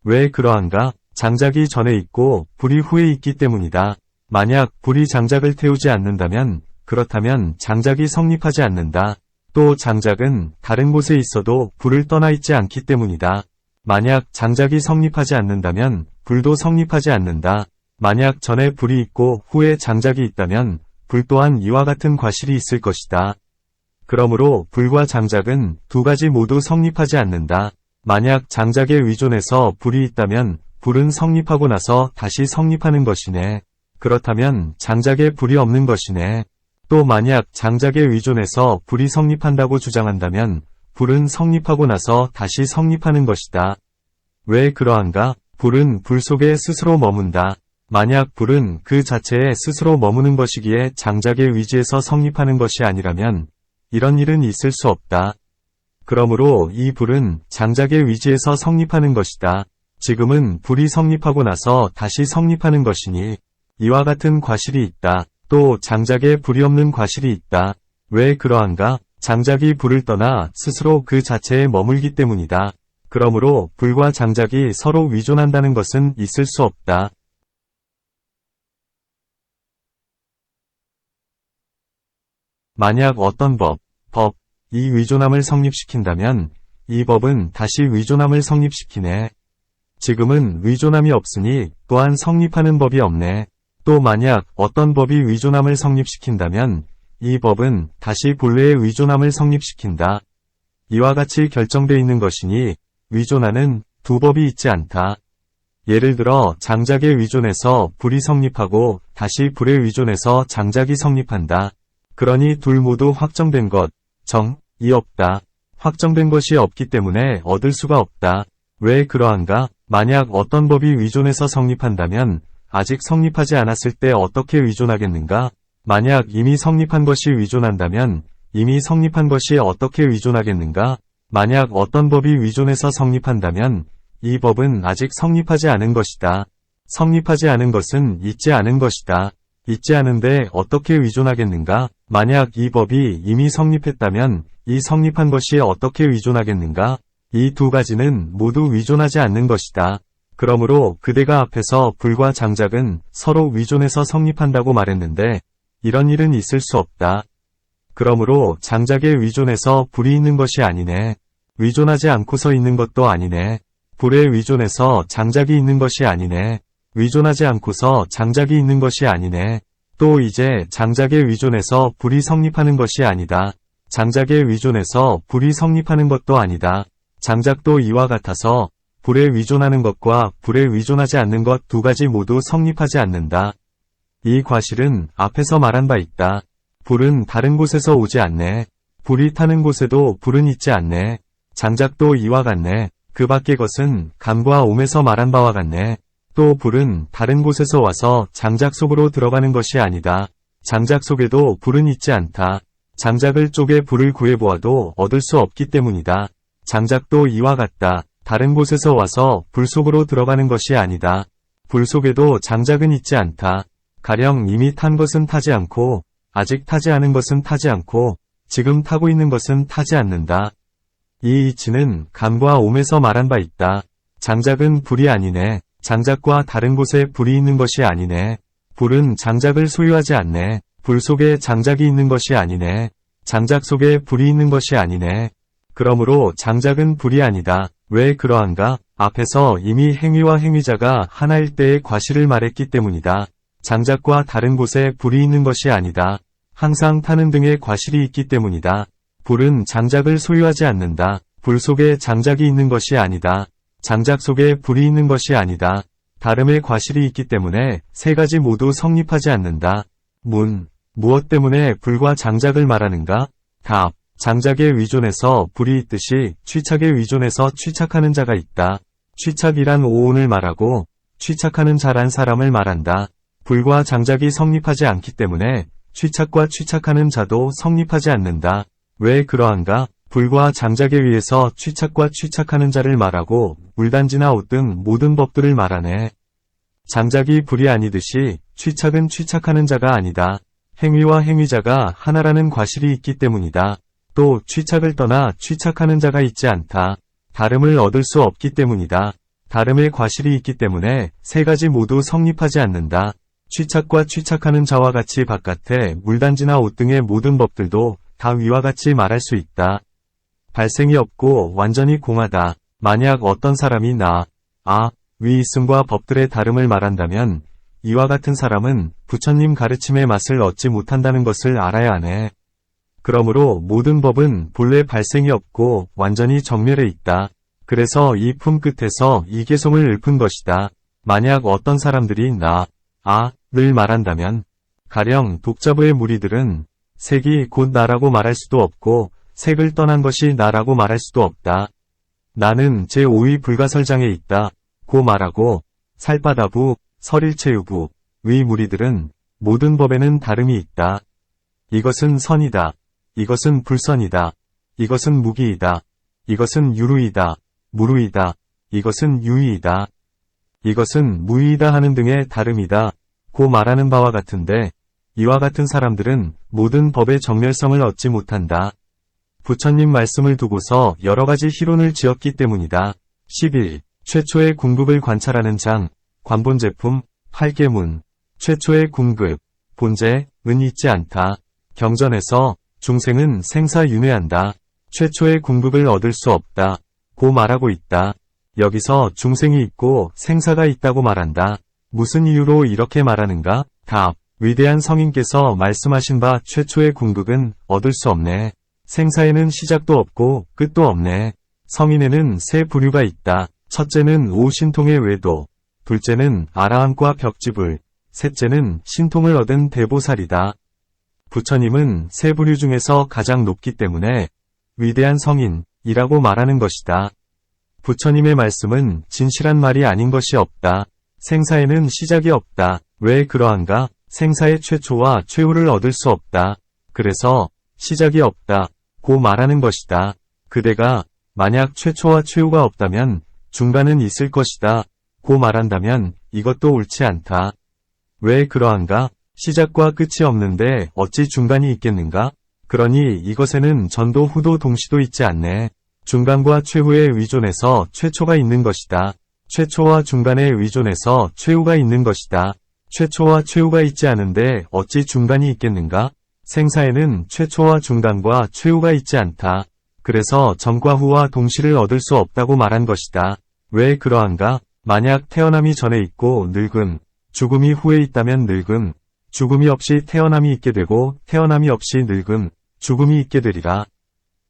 왜 그러한가? 장작이 전에 있고 불이 후에 있기 때문이다. 만약 불이 장작을 태우지 않는다면 그렇다면 장작이 성립하지 않는다. 또 장작은 다른 곳에 있어도 불을 떠나 있지 않기 때문이다. 만약 장작이 성립하지 않는다면 불도 성립하지 않는다. 만약 전에 불이 있고 후에 장작이 있다면 불 또한 이와 같은 과실이 있을 것이다. 그러므로 불과 장작은 두 가지 모두 성립하지 않는다. 만약 장작에 위존해서 불이 있다면 불은 성립하고 나서 다시 성립하는 것이네. 그렇다면 장작에 불이 없는 것이네. 또 만약 장작에 위존해서 불이 성립한다고 주장한다면 불은 성립하고 나서 다시 성립하는 것이다. 왜 그러한가? 불은 불 속에 스스로 머문다. 만약 불은 그 자체에 스스로 머무는 것이기에 장작에 위지해서 성립하는 것이 아니라면 이런 일은 있을 수 없다. 그러므로 이 불은 장작에 위지해서 성립하는 것이다. 지금은 불이 성립하고 나서 다시 성립하는 것이니 이와 같은 과실이 있다. 또 장작에 불이 없는 과실이 있다. 왜 그러한가? 장작이 불을 떠나 스스로 그 자체에 머물기 때문이다. 그러므로 불과 장작이 서로 위존한다는 것은 있을 수 없다. 만약 어떤 이 위존함을 성립시킨다면 이 법은 다시 위존함을 성립시키네. 지금은 위존함이 없으니 또한 성립하는 법이 없네. 또 만약 어떤 법이 위존함을 성립시킨다면 이 법은 다시 본래의 위존함을 성립시킨다. 이와 같이 결정되어 있는 것이니 위존하는 두 법이 있지 않다. 예를 들어 장작에 위존해서 불이 성립하고 다시 불에 위존해서 장작이 성립한다. 그러니 둘 모두 확정된 이 없다. 확정된 것이 없기 때문에 얻을 수가 없다. 왜 그러한가? 만약 어떤 법이 위존해서 성립한다면 아직 성립하지 않았을 때 어떻게 위존하겠는가? 만약 이미 성립한 것이 위존한다면 이미 성립한 것이 어떻게 위존하겠는가? 만약 어떤 법이 위존해서 성립한다면 이 법은 아직 성립하지 않은 것이다. 성립하지 않은 것은 있지 않은 것이다. 있지 않은데 어떻게 위존하겠는가? 만약 이 법이 이미 성립했다면 이 성립한 것이 어떻게 위존하겠는가? 이 두 가지는 모두 위존하지 않는 것이다. 그러므로 그대가 앞에서 불과 장작은 서로 위존해서 성립한다고 말했는데 이런 일은 있을 수 없다. 그러므로 장작에 위존해서 불이 있는 것이 아니네. 위존하지 않고서 있는 것도 아니네. 불에 위존해서 장작이 있는 것이 아니네. 위존하지 않고서 장작이 있는 것이 아니네. 또 이제 장작에 위존해서 불이 성립하는 것이 아니다. 장작에 위존해서 불이 성립하는 것도 아니다. 장작도 이와 같아서 불에 위존하는 것과 불에 위존하지 않는 것 두 가지 모두 성립하지 않는다. 이 과실은 앞에서 말한 바 있다. 불은 다른 곳에서 오지 않네. 불이 타는 곳에도 불은 있지 않네. 장작도 이와 같네. 그 밖의 것은 감과 옴에서 말한 바와 같네. 또 불은 다른 곳에서 와서 장작 속으로 들어가는 것이 아니다. 장작 속에도 불은 있지 않다. 장작을 쪼개 불을 구해보아도 얻을 수 없기 때문이다. 장작도 이와 같다. 다른 곳에서 와서 불 속으로 들어가는 것이 아니다. 불 속에도 장작은 있지 않다. 가령 이미 탄 것은 타지 않고, 아직 타지 않은 것은 타지 않고, 지금 타고 있는 것은 타지 않는다. 이 이치는 감과 옴에서 말한 바 있다. 장작은 불이 아니네. 장작과 다른 곳에 불이 있는 것이 아니네. 불은 장작을 소유하지 않네. 불 속에 장작이 있는 것이 아니네. 장작 속에 불이 있는 것이 아니네. 그러므로 장작은 불이 아니다. 왜 그러한가? 앞에서 이미 행위와 행위자가 하나일 때의 과실을 말했기 때문이다. 장작과 다른 곳에 불이 있는 것이 아니다. 항상 타는 등의 과실이 있기 때문이다. 불은 장작을 소유하지 않는다. 불 속에 장작이 있는 것이 아니다. 장작 속에 불이 있는 것이 아니다. 다름의 과실이 있기 때문에 세 가지 모두 성립하지 않는다. 무엇 때문에 불과 장작을 말하는가? 답. 장작에 위존해서 불이 있듯이 취착에 위존해서 취착하는 자가 있다. 취착이란 오온을 말하고 취착하는 자란 사람을 말한다. 불과 장작이 성립하지 않기 때문에 취착과 취착하는 자도 성립하지 않는다. 왜 그러한가? 불과 장작에 의해서 취착과 취착하는 자를 말하고 물단지나 옷 등 모든 법들을 말하네. 장작이 불이 아니듯이 취착은 취착하는 자가 아니다. 행위와 행위자가 하나라는 과실이 있기 때문이다. 또 취착을 떠나 취착하는 자가 있지 않다. 다름을 얻을 수 없기 때문이다. 다름의 과실이 있기 때문에 세 가지 모두 성립하지 않는다. 취착과 취착하는 자와 같이 바깥에 물단지나 옷 등의 모든 법들도 다 위와 같이 말할 수 있다. 발생이 없고 완전히 공하다. 만약 어떤 사람이 위 있음과 법들의 다름을 말한다면 이와 같은 사람은 부처님 가르침의 맛을 얻지 못한다는 것을 알아야 하네. 그러므로 모든 법은 본래 발생이 없고 완전히 정멸해 있다. 그래서 이 품 끝에서 이 개송을 읊은 것이다. 만약 어떤 사람들이 를 말한다면 가령 독자부의 무리들은 색이 곧 나라고 말할 수도 없고 색을 떠난 것이 나라고 말할 수도 없다. 나는 제5위 불가설장에 있다. 고 말하고 살바다부, 설일체유부, 위 무리들은 모든 법에는 다름이 있다. 이것은 선이다. 이것은 불선이다. 이것은 무기이다. 이것은 유루이다. 무루이다. 이것은 유의이다. 이것은 무의이다 하는 등의 다름이다. 고 말하는 바와 같은데 이와 같은 사람들은 모든 법의 정멸성을 얻지 못한다. 부처님 말씀을 두고서 여러가지 희론을 지었기 때문이다. 11. 최초의 궁극을 관찰하는 장, 관본제품, 8계문, 최초의 궁극, 본제은 있지 않다. 경전에서 중생은 생사윤회한다. 최초의 궁극을 얻을 수 없다. 고 말하고 있다. 여기서 중생이 있고 생사가 있다고 말한다. 무슨 이유로 이렇게 말하는가? 답. 위대한 성인께서 말씀하신 바 최초의 궁극은 얻을 수 없네. 생사에는 시작도 없고 끝도 없네. 성인에는 세 부류가 있다. 첫째는 오신통의 외도, 둘째는 아라함과 벽지불, 셋째는 신통을 얻은 대보살이다. 부처님은 세 부류 중에서 가장 높기 때문에 위대한 성인이라고 말하는 것이다. 부처님의 말씀은 진실한 말이 아닌 것이 없다. 생사에는 시작이 없다. 왜 그러한가? 생사의 최초와 최후를 얻을 수 없다. 그래서 시작이 없다. 고 말하는 것이다. 그대가 만약 최초와 최후가 없다면 중간은 있을 것이다. 고 말한다면 이것도 옳지 않다. 왜 그러한가? 시작과 끝이 없는데 어찌 중간이 있겠는가? 그러니 이것에는 전도 후도 동시도 있지 않네. 중간과 최후에 위존해서 최초가 있는 것이다. 최초와 중간에 위존해서 최후가 있는 것이다. 최초와 최후가 있지 않은데 어찌 중간이 있겠는가? 생사에는 최초와 중간과 최후가 있지 않다. 그래서 전과 후와 동시를 얻을 수 없다고 말한 것이다. 왜 그러한가? 만약 태어남이 전에 있고 늙음, 죽음이 후에 있다면 늙음, 죽음이 없이 태어남이 있게 되고 태어남이 없이 늙음, 죽음이 있게 되리라.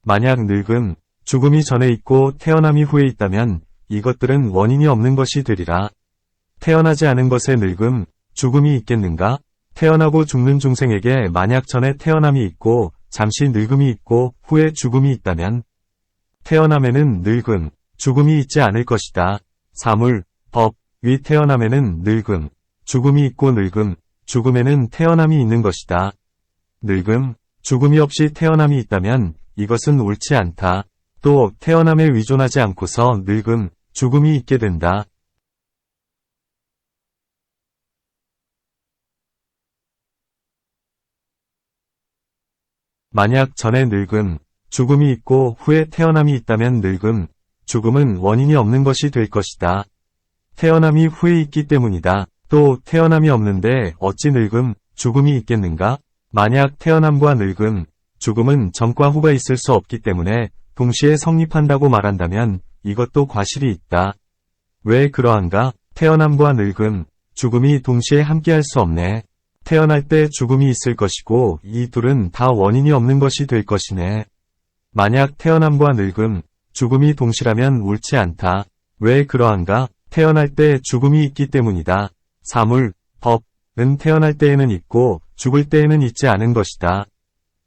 만약 늙음, 죽음이 전에 있고 태어남이 후에 있다면 이것들은 원인이 없는 것이 되리라. 태어나지 않은 것에 늙음, 죽음이 있겠는가? 태어나고 죽는 중생에게 만약 전에 태어남이 있고 잠시 늙음이 있고 후에 죽음이 있다면 태어남에는 늙음, 죽음이 있지 않을 것이다. 사물, 법, 위 태어남에는 늙음, 죽음이 있고 늙음, 죽음에는 태어남이 있는 것이다. 늙음, 죽음이 없이 태어남이 있다면 이것은 옳지 않다. 또 태어남에 의존하지 않고서 늙음, 죽음이 있게 된다. 만약 전에 늙음, 죽음이 있고 후에 태어남이 있다면 늙음, 죽음은 원인이 없는 것이 될 것이다. 태어남이 후에 있기 때문이다. 또 태어남이 없는데 어찌 늙음, 죽음이 있겠는가? 만약 태어남과 늙음, 죽음은 전과 후가 있을 수 없기 때문에 동시에 성립한다고 말한다면 이것도 과실이 있다. 왜 그러한가? 태어남과 늙음, 죽음이 동시에 함께할 수 없네. 태어날 때 죽음이 있을 것이고 이 둘은 다 원인이 없는 것이 될 것이네. 만약 태어남과 늙음, 죽음이 동시라면 옳지 않다. 왜 그러한가? 태어날 때 죽음이 있기 때문이다. 사물, 법은 태어날 때에는 있고 죽을 때에는 있지 않은 것이다.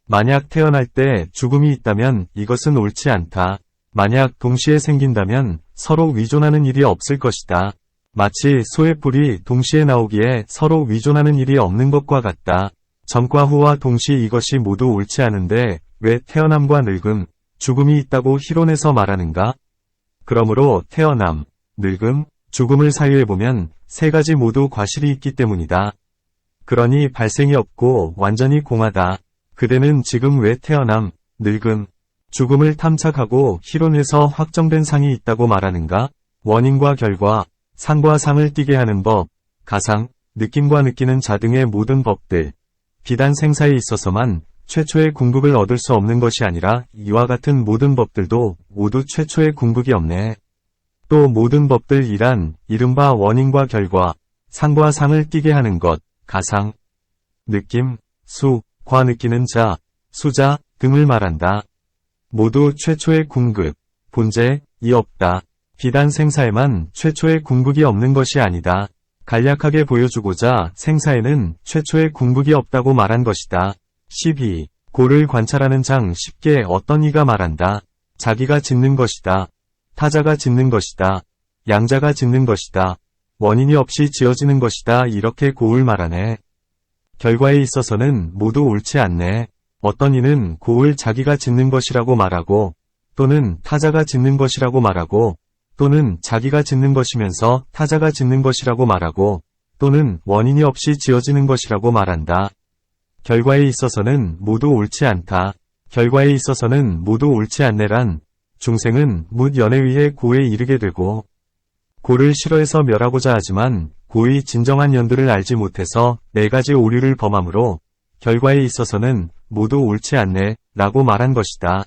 만약 태어날 때 죽음이 있다면 이것은 옳지 않다. 만약 동시에 생긴다면 서로 위존하는 일이 없을 것이다. 마치 소의 뿔이 동시에 나오기에 서로 위존하는 일이 없는 것과 같다. 전과 후와 동시 이것이 모두 옳지 않은데 왜 태어남과 늙음, 죽음이 있다고 희론해서 말하는가? 그러므로 태어남, 늙음, 죽음을 사유해 보면 세 가지 모두 과실이 있기 때문이다. 그러니 발생이 없고 완전히 공하다. 그대는 지금 왜 태어남, 늙음, 죽음을 탐착하고 희론해서 확정된 상이 있다고 말하는가? 원인과 결과, 상과 상을 띠게 하는 법, 가상, 느낌과 느끼는 자 등의 모든 법들, 비단 생사에 있어서만 최초의 궁극을 얻을 수 없는 것이 아니라 이와 같은 모든 법들도 모두 최초의 궁극이 없네. 또 모든 법들이란 이른바 원인과 결과, 상과 상을 띠게 하는 것, 가상, 느낌, 수, 과 느끼는 자, 수자 등을 말한다. 모두 최초의 궁극, 본제이 없다. 비단 생사에만 최초의 궁극이 없는 것이 아니다. 간략하게 보여주고자 생사에는 최초의 궁극이 없다고 말한 것이다. 12. 고를 관찰하는 장 쉽게 어떤 이가 말한다. 자기가 짓는 것이다. 타자가 짓는 것이다. 양자가 짓는 것이다. 원인이 없이 지어지는 것이다. 이렇게 고을 말하네. 결과에 있어서는 모두 옳지 않네. 어떤 이는 고을 자기가 짓는 것이라고 말하고 또는 타자가 짓는 것이라고 말하고 또는 자기가 짓는 것이면서 타자가 짓는 것이라고 말하고 또는 원인이 없이 지어지는 것이라고 말한다. 결과에 있어서는 모두 옳지 않다. 결과에 있어서는 모두 옳지 않네란 중생은 묻 연에 의해 고에 이르게 되고 고를 싫어해서 멸하고자 하지만 고의 진정한 연들을 알지 못해서 네 가지 오류를 범하므로 결과에 있어서는 모두 옳지 않네 라고 말한 것이다.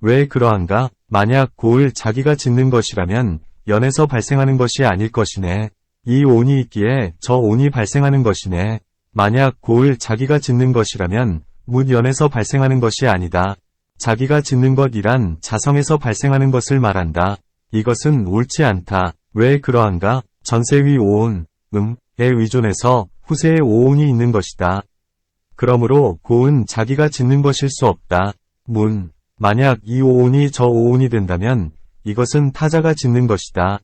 왜 그러한가? 만약 고을 자기가 짓는 것이라면 연에서 발생하는 것이 아닐 것이네. 이 온이 있기에 저 온이 발생하는 것이네. 만약 고을 자기가 짓는 것이라면 묻 연에서 발생하는 것이 아니다. 자기가 짓는 것이란 자성에서 발생하는 것을 말한다. 이것은 옳지 않다. 왜 그러한가? 전세의 오온, 에 의존해서 후세의 오온이 있는 것이다. 그러므로 고은 자기가 짓는 것일 수 없다. 만약 이 오온이 저 오온이 된다면 이것은 타자가 짓는 것이다.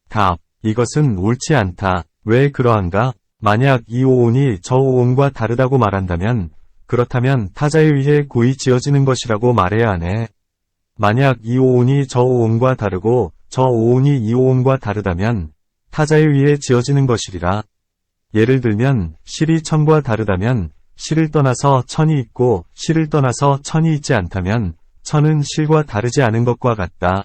답. 이것은 옳지 않다. 왜 그러한가? 만약 이 오온이 저 오온과 다르다고 말한다면 그렇다면 타자에 의해 고이 지어지는 것이라고 말해야 하네. 만약 이 오온이 저 오온과 다르고 저 오온이 이 오온과 다르다면 타자에 의해 지어지는 것이리라. 예를 들면 실이 천과 다르다면 실을 떠나서 천이 있고 실을 떠나서 천이 있지 않다면 천은 실과 다르지 않은 것과 같다.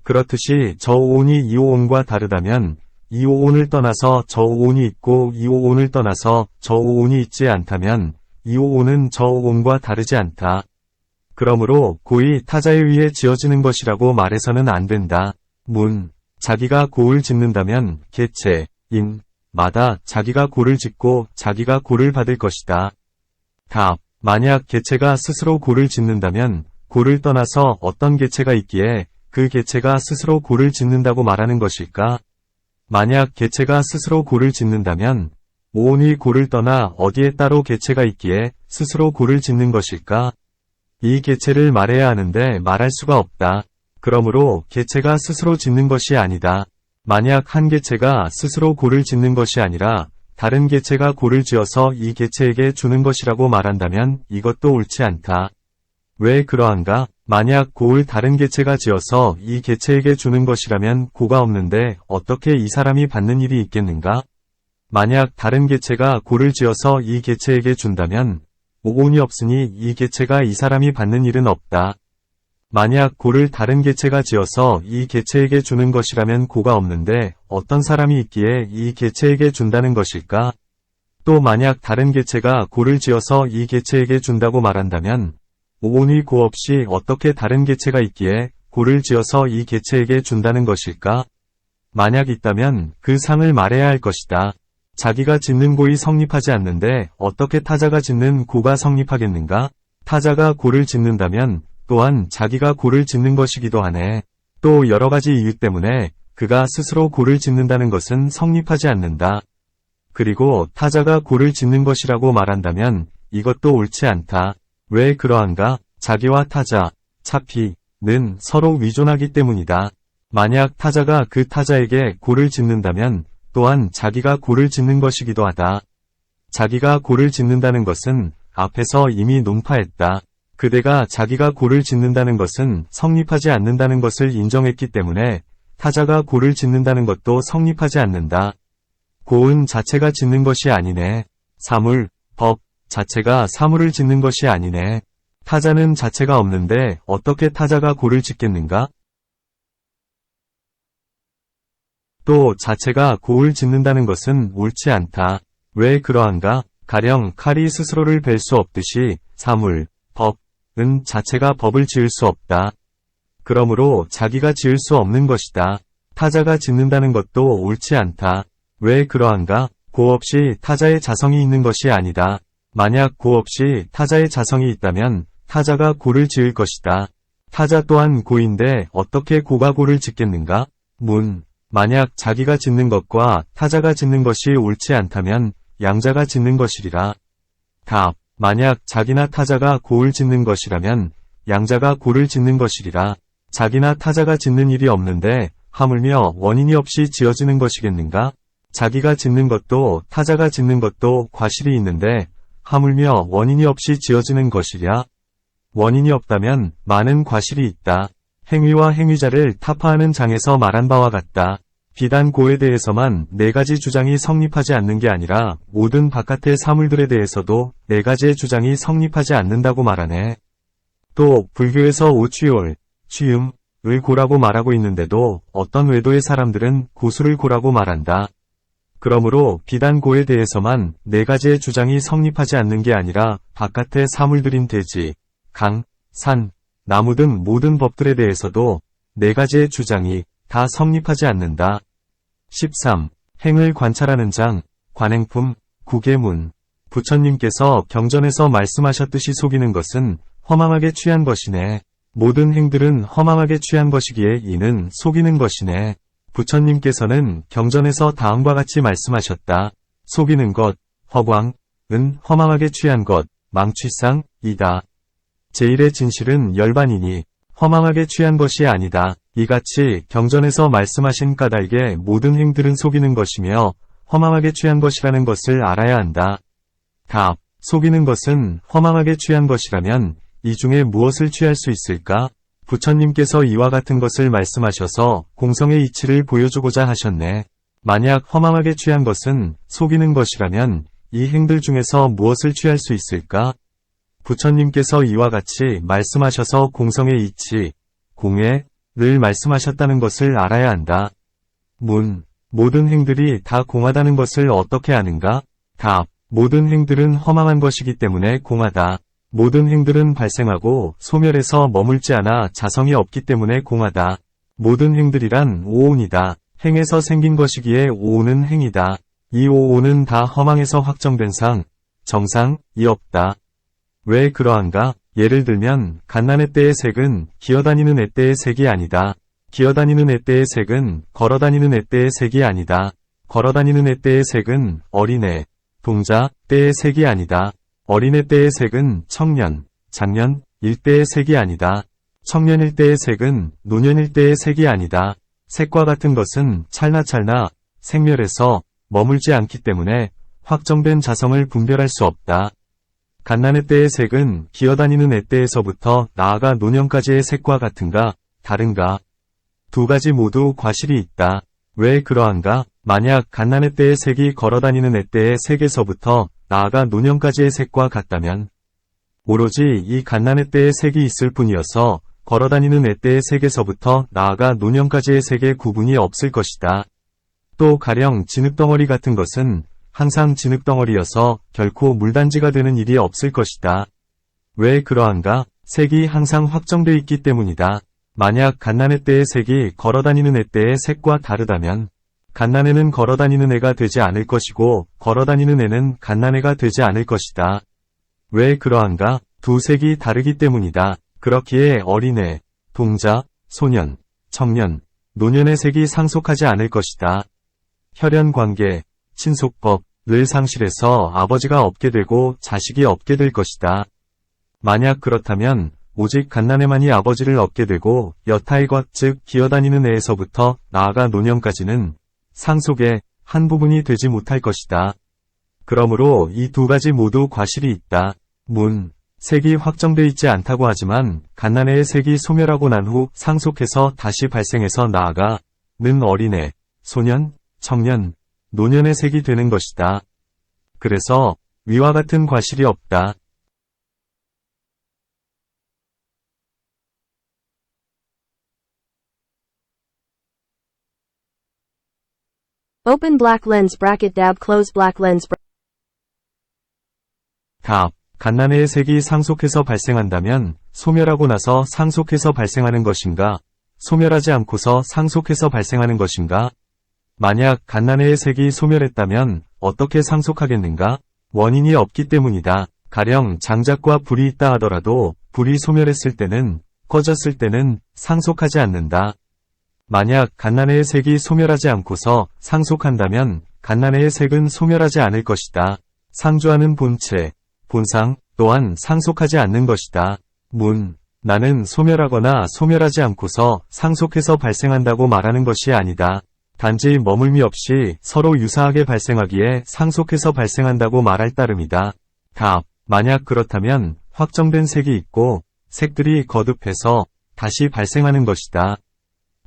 그렇듯이 저 오온이 이 오온과 다르다면 이 오온을 떠나서 저 오온이 있고 이 오온을 떠나서 저 오온이 있지 않다면 이 오온은 저 오온과 다르지 않다. 그러므로 고이 타자에 의해 지어지는 것이라고 말해서는 안 된다. 문. 자기가 고를 짓는다면 개체, 인, 마다 자기가 고를 짓고 자기가 고를 받을 것이다. 답. 만약 개체가 스스로 고를 짓는다면 고를 떠나서 어떤 개체가 있기에 그 개체가 스스로 고를 짓는다고 말하는 것일까? 만약 개체가 스스로 고를 짓는다면 오온이 고를 떠나 어디에 따로 개체가 있기에 스스로 고를 짓는 것일까? 이 개체를 말해야 하는데 말할 수가 없다. 그러므로 개체가 스스로 짓는 것이 아니다. 만약 한 개체가 스스로 고를 짓는 것이 아니라 다른 개체가 고를 지어서 이 개체에게 주는 것이라고 말한다면 이것도 옳지 않다. 왜 그러한가? 만약 고를 다른 개체가 지어서 이 개체에게 주는 것이라면 고가 없는데 어떻게 이 사람이 받는 일이 있겠는가? 만약 다른 개체가 고를 지어서 이 개체에게 준다면 오온이 없으니 이 개체가 이 사람이 받는 일은 없다. 만약 고를 다른 개체가 지어서 이 개체에게 주는 것이라면 고가 없는데 어떤 사람이 있기에 이 개체에게 준다는 것일까? 또 만약 다른 개체가 고를 지어서 이 개체에게 준다고 말한다면 오온이 고 없이 어떻게 다른 개체가 있기에 고를 지어서 이 개체에게 준다는 것일까? 만약 있다면 그 상을 말해야 할 것이다. 자기가 짓는 고이 성립하지 않는데 어떻게 타자가 짓는 고가 성립하겠는가? 타자가 고를 짓는다면 또한 자기가 고를 짓는 것이기도 하네. 또 여러 가지 이유 때문에 그가 스스로 고를 짓는다는 것은 성립하지 않는다. 그리고 타자가 고를 짓는 것이라고 말한다면 이것도 옳지 않다. 왜 그러한가? 자기와 타자, 차피는 서로 위존하기 때문이다. 만약 타자가 그 타자에게 고를 짓는다면 또한 자기가 고를 짓는 것이기도 하다. 자기가 고를 짓는다는 것은 앞에서 이미 논파했다. 그대가 자기가 고를 짓는다는 것은 성립하지 않는다는 것을 인정했기 때문에 타자가 고를 짓는다는 것도 성립하지 않는다. 고은 자체가 짓는 것이 아니네. 사물, 법 자체가 사물을 짓는 것이 아니네. 타자는 자체가 없는데 어떻게 타자가 고를 짓겠는가? 또 자체가 고을 짓는다는 것은 옳지 않다. 왜 그러한가? 가령 칼이 스스로를 벨 수 없듯이 사물, 법은 자체가 법을 지을 수 없다. 그러므로 자기가 지을 수 없는 것이다. 타자가 짓는다는 것도 옳지 않다. 왜 그러한가? 고 없이 타자의 자성이 있는 것이 아니다. 만약 고 없이 타자의 자성이 있다면 타자가 고를 지을 것이다. 타자 또한 고인데 어떻게 고가 고를 짓겠는가? 문. 만약 자기가 짓는 것과 타자가 짓는 것이 옳지 않다면 양자가 짓는 것이리라. 답. 만약 자기나 타자가 고를 짓는 것이라면 양자가 고를 짓는 것이리라. 자기나 타자가 짓는 일이 없는데 하물며 원인이 없이 지어지는 것이겠는가? 자기가 짓는 것도 타자가 짓는 것도 과실이 있는데 하물며 원인이 없이 지어지는 것이랴. 원인이 없다면 많은 과실이 있다. 행위와 행위자를 타파하는 장에서 말한 바와 같다. 비단 고에 대해서만 네 가지 주장이 성립하지 않는 게 아니라 모든 바깥의 사물들에 대해서도 네 가지의 주장이 성립하지 않는다고 말하네. 또 불교에서 오취올, 취음을 고라고 말하고 있는데도 어떤 외도의 사람들은 고수를 고라고 말한다. 그러므로 비단 고에 대해서만 네 가지의 주장이 성립하지 않는 게 아니라 바깥의 사물들인 대지, 강, 산, 나무 등 모든 법들에 대해서도 네 가지의 주장이 다 성립하지 않는다. 13. 행을 관찰하는 장, 관행품, 구계문. 부처님께서 경전에서 말씀하셨듯이 속이는 것은 허망하게 취한 것이네. 모든 행들은 허망하게 취한 것이기에 이는 속이는 것이네. 부처님께서는 경전에서 다음과 같이 말씀하셨다. 속이는 것, 허광은 허망하게 취한 것, 망취상이다. 제1의 진실은 열반이니 허망하게 취한 것이 아니다. 이같이 경전에서 말씀하신 까닭에 모든 행들은 속이는 것이며 허망하게 취한 것이라는 것을 알아야 한다. 답. 속이는 것은 허망하게 취한 것이라면 이 중에 무엇을 취할 수 있을까? 부처님께서 이와 같은 것을 말씀하셔서 공성의 이치를 보여주고자 하셨네. 만약 허망하게 취한 것은 속이는 것이라면 이 행들 중에서 무엇을 취할 수 있을까? 부처님께서 이와 같이 말씀하셔서 공성의 이치, 공예를 말씀하셨다는 것을 알아야 한다. 문. 모든 행들이 다 공하다는 것을 어떻게 아는가? 답. 모든 행들은 허망한 것이기 때문에 공하다. 모든 행들은 발생하고 소멸해서 머물지 않아 자성이 없기 때문에 공하다. 모든 행들이란 오온이다. 행에서 생긴 것이기에 오온은 행이다. 이 오온은 다 허망에서 확정된 상, 정상이 없다. 왜 그러한가? 예를 들면 갓난의 때의 색은 기어다니는 애 때의 색이 아니다. 기어다니는 애 때의 색은 걸어다니는 애 때의 색이 아니다. 걸어다니는 애 때의 색은 어린애, 동자 때의 색이 아니다. 어린애 때의 색은 청년, 장년, 일때의 색이 아니다. 청년일 때의 색은 노년일 때의 색이 아니다. 색과 같은 것은 찰나찰나 생멸해서 머물지 않기 때문에 확정된 자성을 분별할 수 없다. 갓난의 때의 색은 기어다니는 애 때에서부터 나아가 노년까지의 색과 같은가, 다른가? 두 가지 모두 과실이 있다. 왜 그러한가? 만약 갓난의 때의 색이 걸어다니는 애 때의 색에서부터 나아가 노년까지의 색과 같다면 오로지 이 갓난의 때의 색이 있을 뿐이어서 걸어다니는 애 때의 색에서부터 나아가 노년까지의 색의 구분이 없을 것이다. 또 가령 진흙덩어리 같은 것은 항상 진흙덩어리여서 결코 물단지가 되는 일이 없을 것이다. 왜 그러한가? 색이 항상 확정돼 있기 때문이다. 만약 갓난의 때의 색이 걸어다니는 애 때의 색과 다르다면 갓난애는 걸어다니는 애가 되지 않을 것이고 걸어다니는 애는 갓난애가 되지 않을 것이다. 왜 그러한가? 두 색이 다르기 때문이다. 그렇기에 어린애, 동자, 소년, 청년, 노년의 색이 상속하지 않을 것이다. 혈연관계, 친속법을 상실해서 아버지가 없게 되고 자식이 없게 될 것이다. 만약 그렇다면 오직 갓난애만이 아버지를 얻게 되고 여타의 것 즉 기어다니는 애에서부터 나아가 노년까지는 상속의 한 부분이 되지 못할 것이다. 그러므로 이 두 가지 모두 과실이 있다. 색이 확정돼 있지 않다고 하지만 갓난애의 색이 소멸하고 난 후 상속해서 다시 발생해서 나아가는 어린애, 소년, 청년, 노년의 색이 되는 것이다. 그래서 위와 같은 과실이 없다. Open black lens bracket dab close black lens 답. 갓난애의 색이 상속해서 발생한다면 소멸하고 나서 상속해서 발생하는 것인가? 소멸하지 않고서 상속해서 발생하는 것인가? 만약 갓난애의 색이 소멸했다면 어떻게 상속하겠는가? 원인이 없기 때문이다. 가령 장작과 불이 있다 하더라도 불이 소멸했을 때는 꺼졌을 때는 상속하지 않는다. 만약 갓난애의 색이 소멸하지 않고서 상속한다면 갓난애의 색은 소멸하지 않을 것이다. 상주하는 본체, 본상 또한 상속하지 않는 것이다. 나는 소멸하거나 소멸하지 않고서 상속해서 발생한다고 말하는 것이 아니다. 단지 머물미 없이 서로 유사하게 발생하기에 상속해서 발생한다고 말할 따름이다. 답. 만약 그렇다면 확정된 색이 있고 색들이 거듭해서 다시 발생하는 것이다.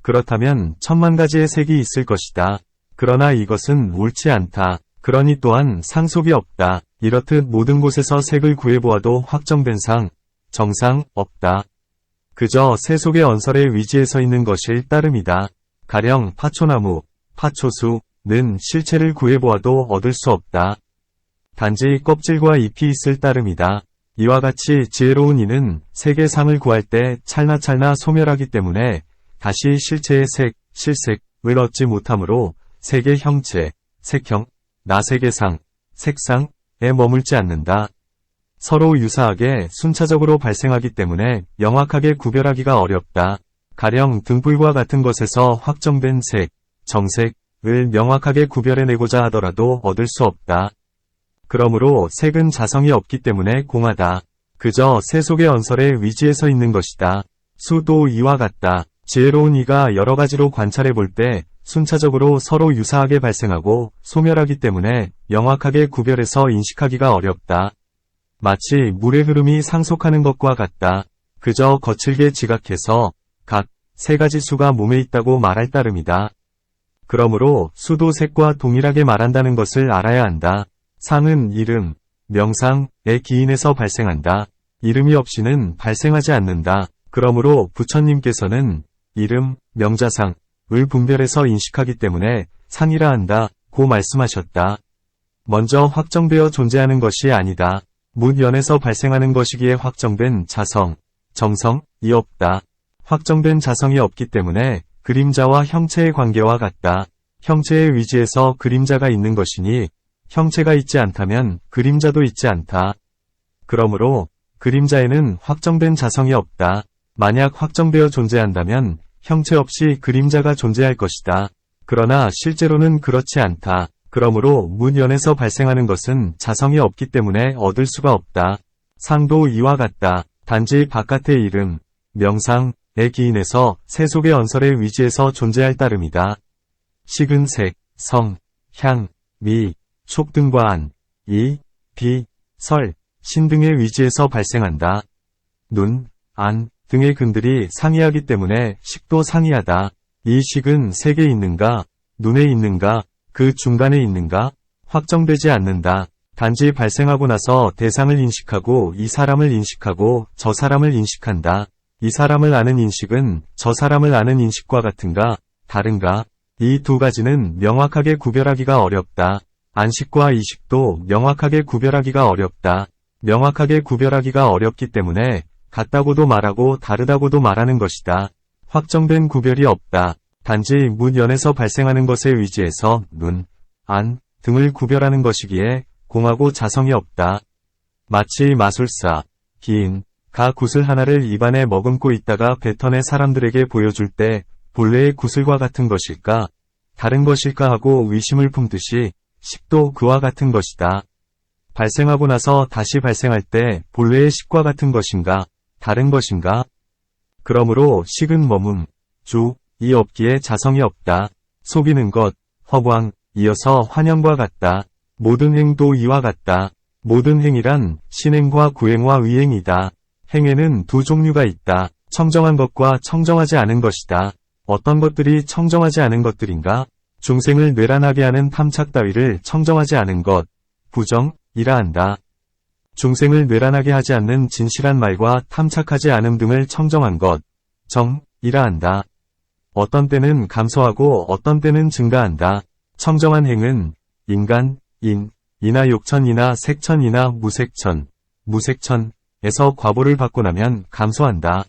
그렇다면 천만 가지의 색이 있을 것이다. 그러나 이것은 옳지 않다. 그러니 또한 상속이 없다. 이렇듯 모든 곳에서 색을 구해보아도 확정된 상, 정상, 없다. 그저 새 속의 언설에 위지해서 있는 것일 따름이다. 가령 파초나무, 파초수는 실체를 구해보아도 얻을 수 없다. 단지 껍질과 잎이 있을 따름이다. 이와 같이 지혜로운 이는 색의 상을 구할 때 찰나찰나 소멸하기 때문에 다시 실체의 색, 실색을 얻지 못하므로 색의 형체, 색형, 나색의 상, 색상에 머물지 않는다. 서로 유사하게 순차적으로 발생하기 때문에 명확하게 구별하기가 어렵다. 가령 등불과 같은 것에서 확정된 색, 정색을 명확하게 구별해내고자 하더라도 얻을 수 없다. 그러므로 색은 자성이 없기 때문에 공하다. 그저 새 속의 언설에 위지해서 있는 것이다. 수도 이와 같다. 지혜로운 이가 여러 가지로 관찰해 볼 때 순차적으로 서로 유사하게 발생하고 소멸하기 때문에 명확하게 구별해서 인식하기가 어렵다. 마치 물의 흐름이 상속하는 것과 같다. 그저 거칠게 지각해서 각 세 가지 수가 몸에 있다고 말할 따름이다. 그러므로 수도 색과 동일하게 말한다는 것을 알아야 한다. 상은 이름, 명상의 기인에서 발생한다. 이름이 없이는 발생하지 않는다. 그러므로 부처님께서는 이름, 명자상을 분별해서 인식하기 때문에 상이라 한다고 말씀하셨다. 먼저 확정되어 존재하는 것이 아니다. 문연에서 발생하는 것이기에 확정된 자성, 정성이 없다. 확정된 자성이 없기 때문에 그림자와 형체의 관계와 같다. 형체의 위지에서 그림자가 있는 것이니 형체가 있지 않다면 그림자도 있지 않다. 그러므로 그림자에는 확정된 자성이 없다. 만약 확정되어 존재한다면 형체 없이 그림자가 존재할 것이다. 그러나 실제로는 그렇지 않다. 그러므로 문연에서 발생하는 것은 자성이 없기 때문에 얻을 수가 없다. 상도 이와 같다. 단지 바깥의 이름, 명상의 기인에서 세속의 언설의 위지에서 존재할 따름이다. 식은 색, 성, 향, 미, 촉 등과 안, 이, 비, 설, 신 등의 위지에서 발생한다. 눈, 안 등의 근들이 상이하기 때문에 식도 상이하다. 이 식은 색에 있는가, 눈에 있는가, 그 중간에 있는가? 확정되지 않는다. 단지 발생하고 나서 대상을 인식하고 이 사람을 인식하고 저 사람을 인식한다. 이 사람을 아는 인식은 저 사람을 아는 인식과 같은가, 다른가? 이 두 가지는 명확하게 구별하기가 어렵다. 안식과 이식도 명확하게 구별하기가 어렵다. 명확하게 구별하기가 어렵기 때문에 같다고도 말하고 다르다고도 말하는 것이다. 확정된 구별이 없다. 단지 문연에서 발생하는 것의 위지에서 눈, 안 등을 구별하는 것이기에 공하고 자성이 없다. 마치 마술사, 기인, 가 구슬 하나를 입안에 머금고 있다가 뱉어내 사람들에게 보여줄 때 본래의 구슬과 같은 것일까, 다른 것일까 하고 의심을 품듯이 식도 그와 같은 것이다. 발생하고 나서 다시 발생할 때 본래의 식과 같은 것인가, 다른 것인가? 그러므로 식은 머문, 이 없기에 자성이 없다. 속이는 것, 허광, 이어서 환영과 같다. 모든 행도 이와 같다. 모든 행이란 신행과 구행과 위행이다. 행에는 두 종류가 있다. 청정한 것과 청정하지 않은 것이다. 어떤 것들이 청정하지 않은 것들인가? 중생을 뇌란하게 하는 탐착 따위를 청정하지 않은 것, 부정이라 한다. 중생을 뇌란하게 하지 않는 진실한 말과 탐착하지 않음 등을 청정한 것, 정이라 한다. 어떤 때는 감소하고 어떤 때는 증가한다. 청정한 행은 인간, 이나 욕천이나 색천이나 무색천에서 과보를 받고 나면 감소한다.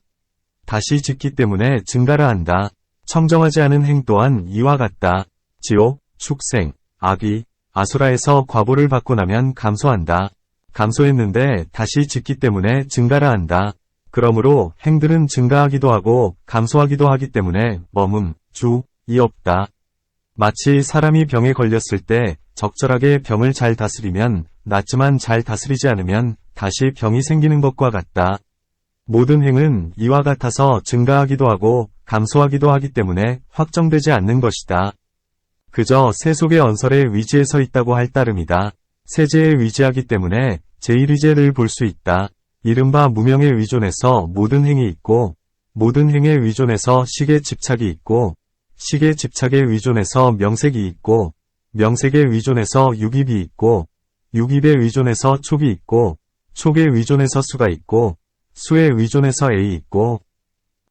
다시 짓기 때문에 증가라 한다. 청정하지 않은 행 또한 이와 같다. 지옥, 축생, 악귀, 아수라에서 과보를 받고 나면 감소한다. 감소했는데 다시 짓기 때문에 증가라 한다. 그러므로 행들은 증가하기도 하고 감소하기도 하기 때문에 이 없다. 마치 사람이 병에 걸렸을 때 적절하게 병을 잘 다스리면 낫지만 잘 다스리지 않으면 다시 병이 생기는 것과 같다. 모든 행은 이와 같아서 증가하기도 하고 감소하기도 하기 때문에 확정되지 않는 것이다. 그저 세속의 언설의 위지에 서 있다고 할 따름이다. 세제에 위지하기 때문에 제1위제를 볼 수 있다. 이른바 무명에 위존해서 모든 행이 있고, 모든 행에 위존해서 식에 집착이 있고, 식에 집착에 위존해서 명색이 있고, 명색에 위존해서 육입이 있고, 육입에 위존해서 촉이 있고, 촉에 위존해서 수가 있고, 수에 위존해서 애이 있고,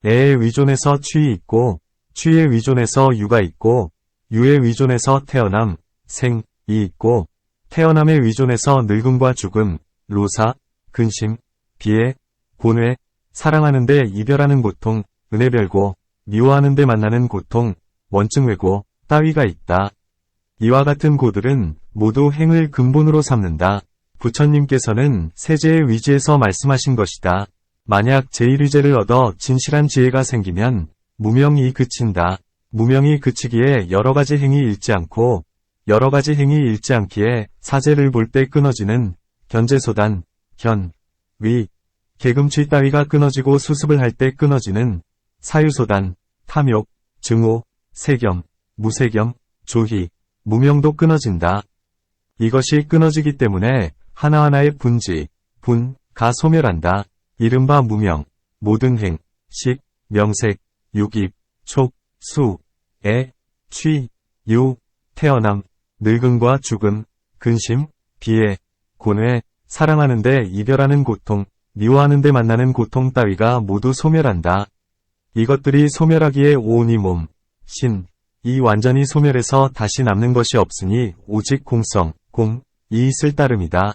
애에 위존해서 취이 있고, 취에 위존해서 유가 있고, 유에 위존해서 태어남, 생이 있고, 태어남에 위존해서 늙음과 죽음, 로사, 근심, 비애, 고뇌, 사랑하는데 이별하는 고통, 은혜별고, 미워하는데 만나는 고통, 원증외고, 따위가 있다. 이와 같은 고들은 모두 행을 근본으로 삼는다. 부처님께서는 세제의 위지에서 말씀하신 것이다. 만약 제1위제를 얻어 진실한 지혜가 생기면 무명이 그친다. 무명이 그치기에 여러가지 행이 잃지 않고 여러가지 행이 잃지 않기에 사제를 볼 때 끊어지는 견제소단, 위, 개금취 따위가 끊어지고 수습을 할 때 끊어지는 사유소단, 탐욕, 증오, 세겸, 무세겸, 조희, 무명도 끊어진다. 이것이 끊어지기 때문에 하나하나의 분지, 가 소멸한다. 이른바 무명, 모든 행, 식, 명색, 육입, 촉, 수, 애, 취, 유, 태어남, 늙음과 죽음, 근심, 비애, 고뇌, 사랑하는데 이별하는 고통, 미워하는데 만나는 고통 따위가 모두 소멸한다. 이것들이 소멸하기에 오온이 몸, 신, 이 완전히 소멸해서 다시 남는 것이 없으니 오직 공성, 이 있을 따름이다.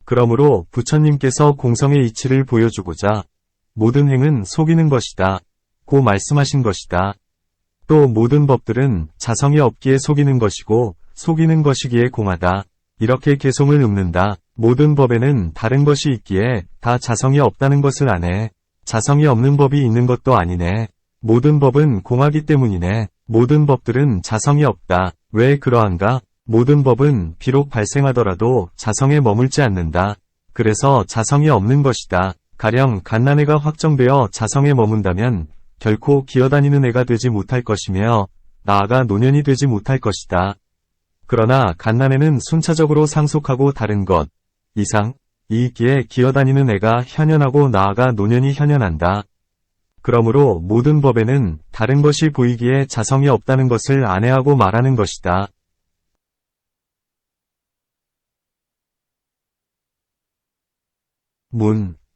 그러므로 부처님께서 공성의 이치를 보여주고자 모든 행은 속이는 것이다. 고 말씀하신 것이다. 또 모든 법들은 자성이 없기에 속이는 것이고 속이는 것이기에 공하다. 이렇게 개송을 읊는다. 모든 법에는 다른 것이 있기에 다 자성이 없다는 것을 아네. 자성이 없는 법이 있는 것도 아니네. 모든 법은 공하기 때문이네. 모든 법들은 자성이 없다. 왜 그러한가? 모든 법은 비록 발생하더라도 자성에 머물지 않는다. 그래서 자성이 없는 것이다. 가령 갓난애가 확정되어 자성에 머문다면 결코 기어다니는 애가 되지 못할 것이며 나아가 노년이 되지 못할 것이다. 그러나 갓난애는 순차적으로 상속하고 다른 것, 이상, 이익기에 기어다니는 애가 현현하고 나아가 노년이 현현한다. 그러므로 모든 법에는 다른 것이 보이기에 자성이 없다는 것을 안해하고 말하는 것이다.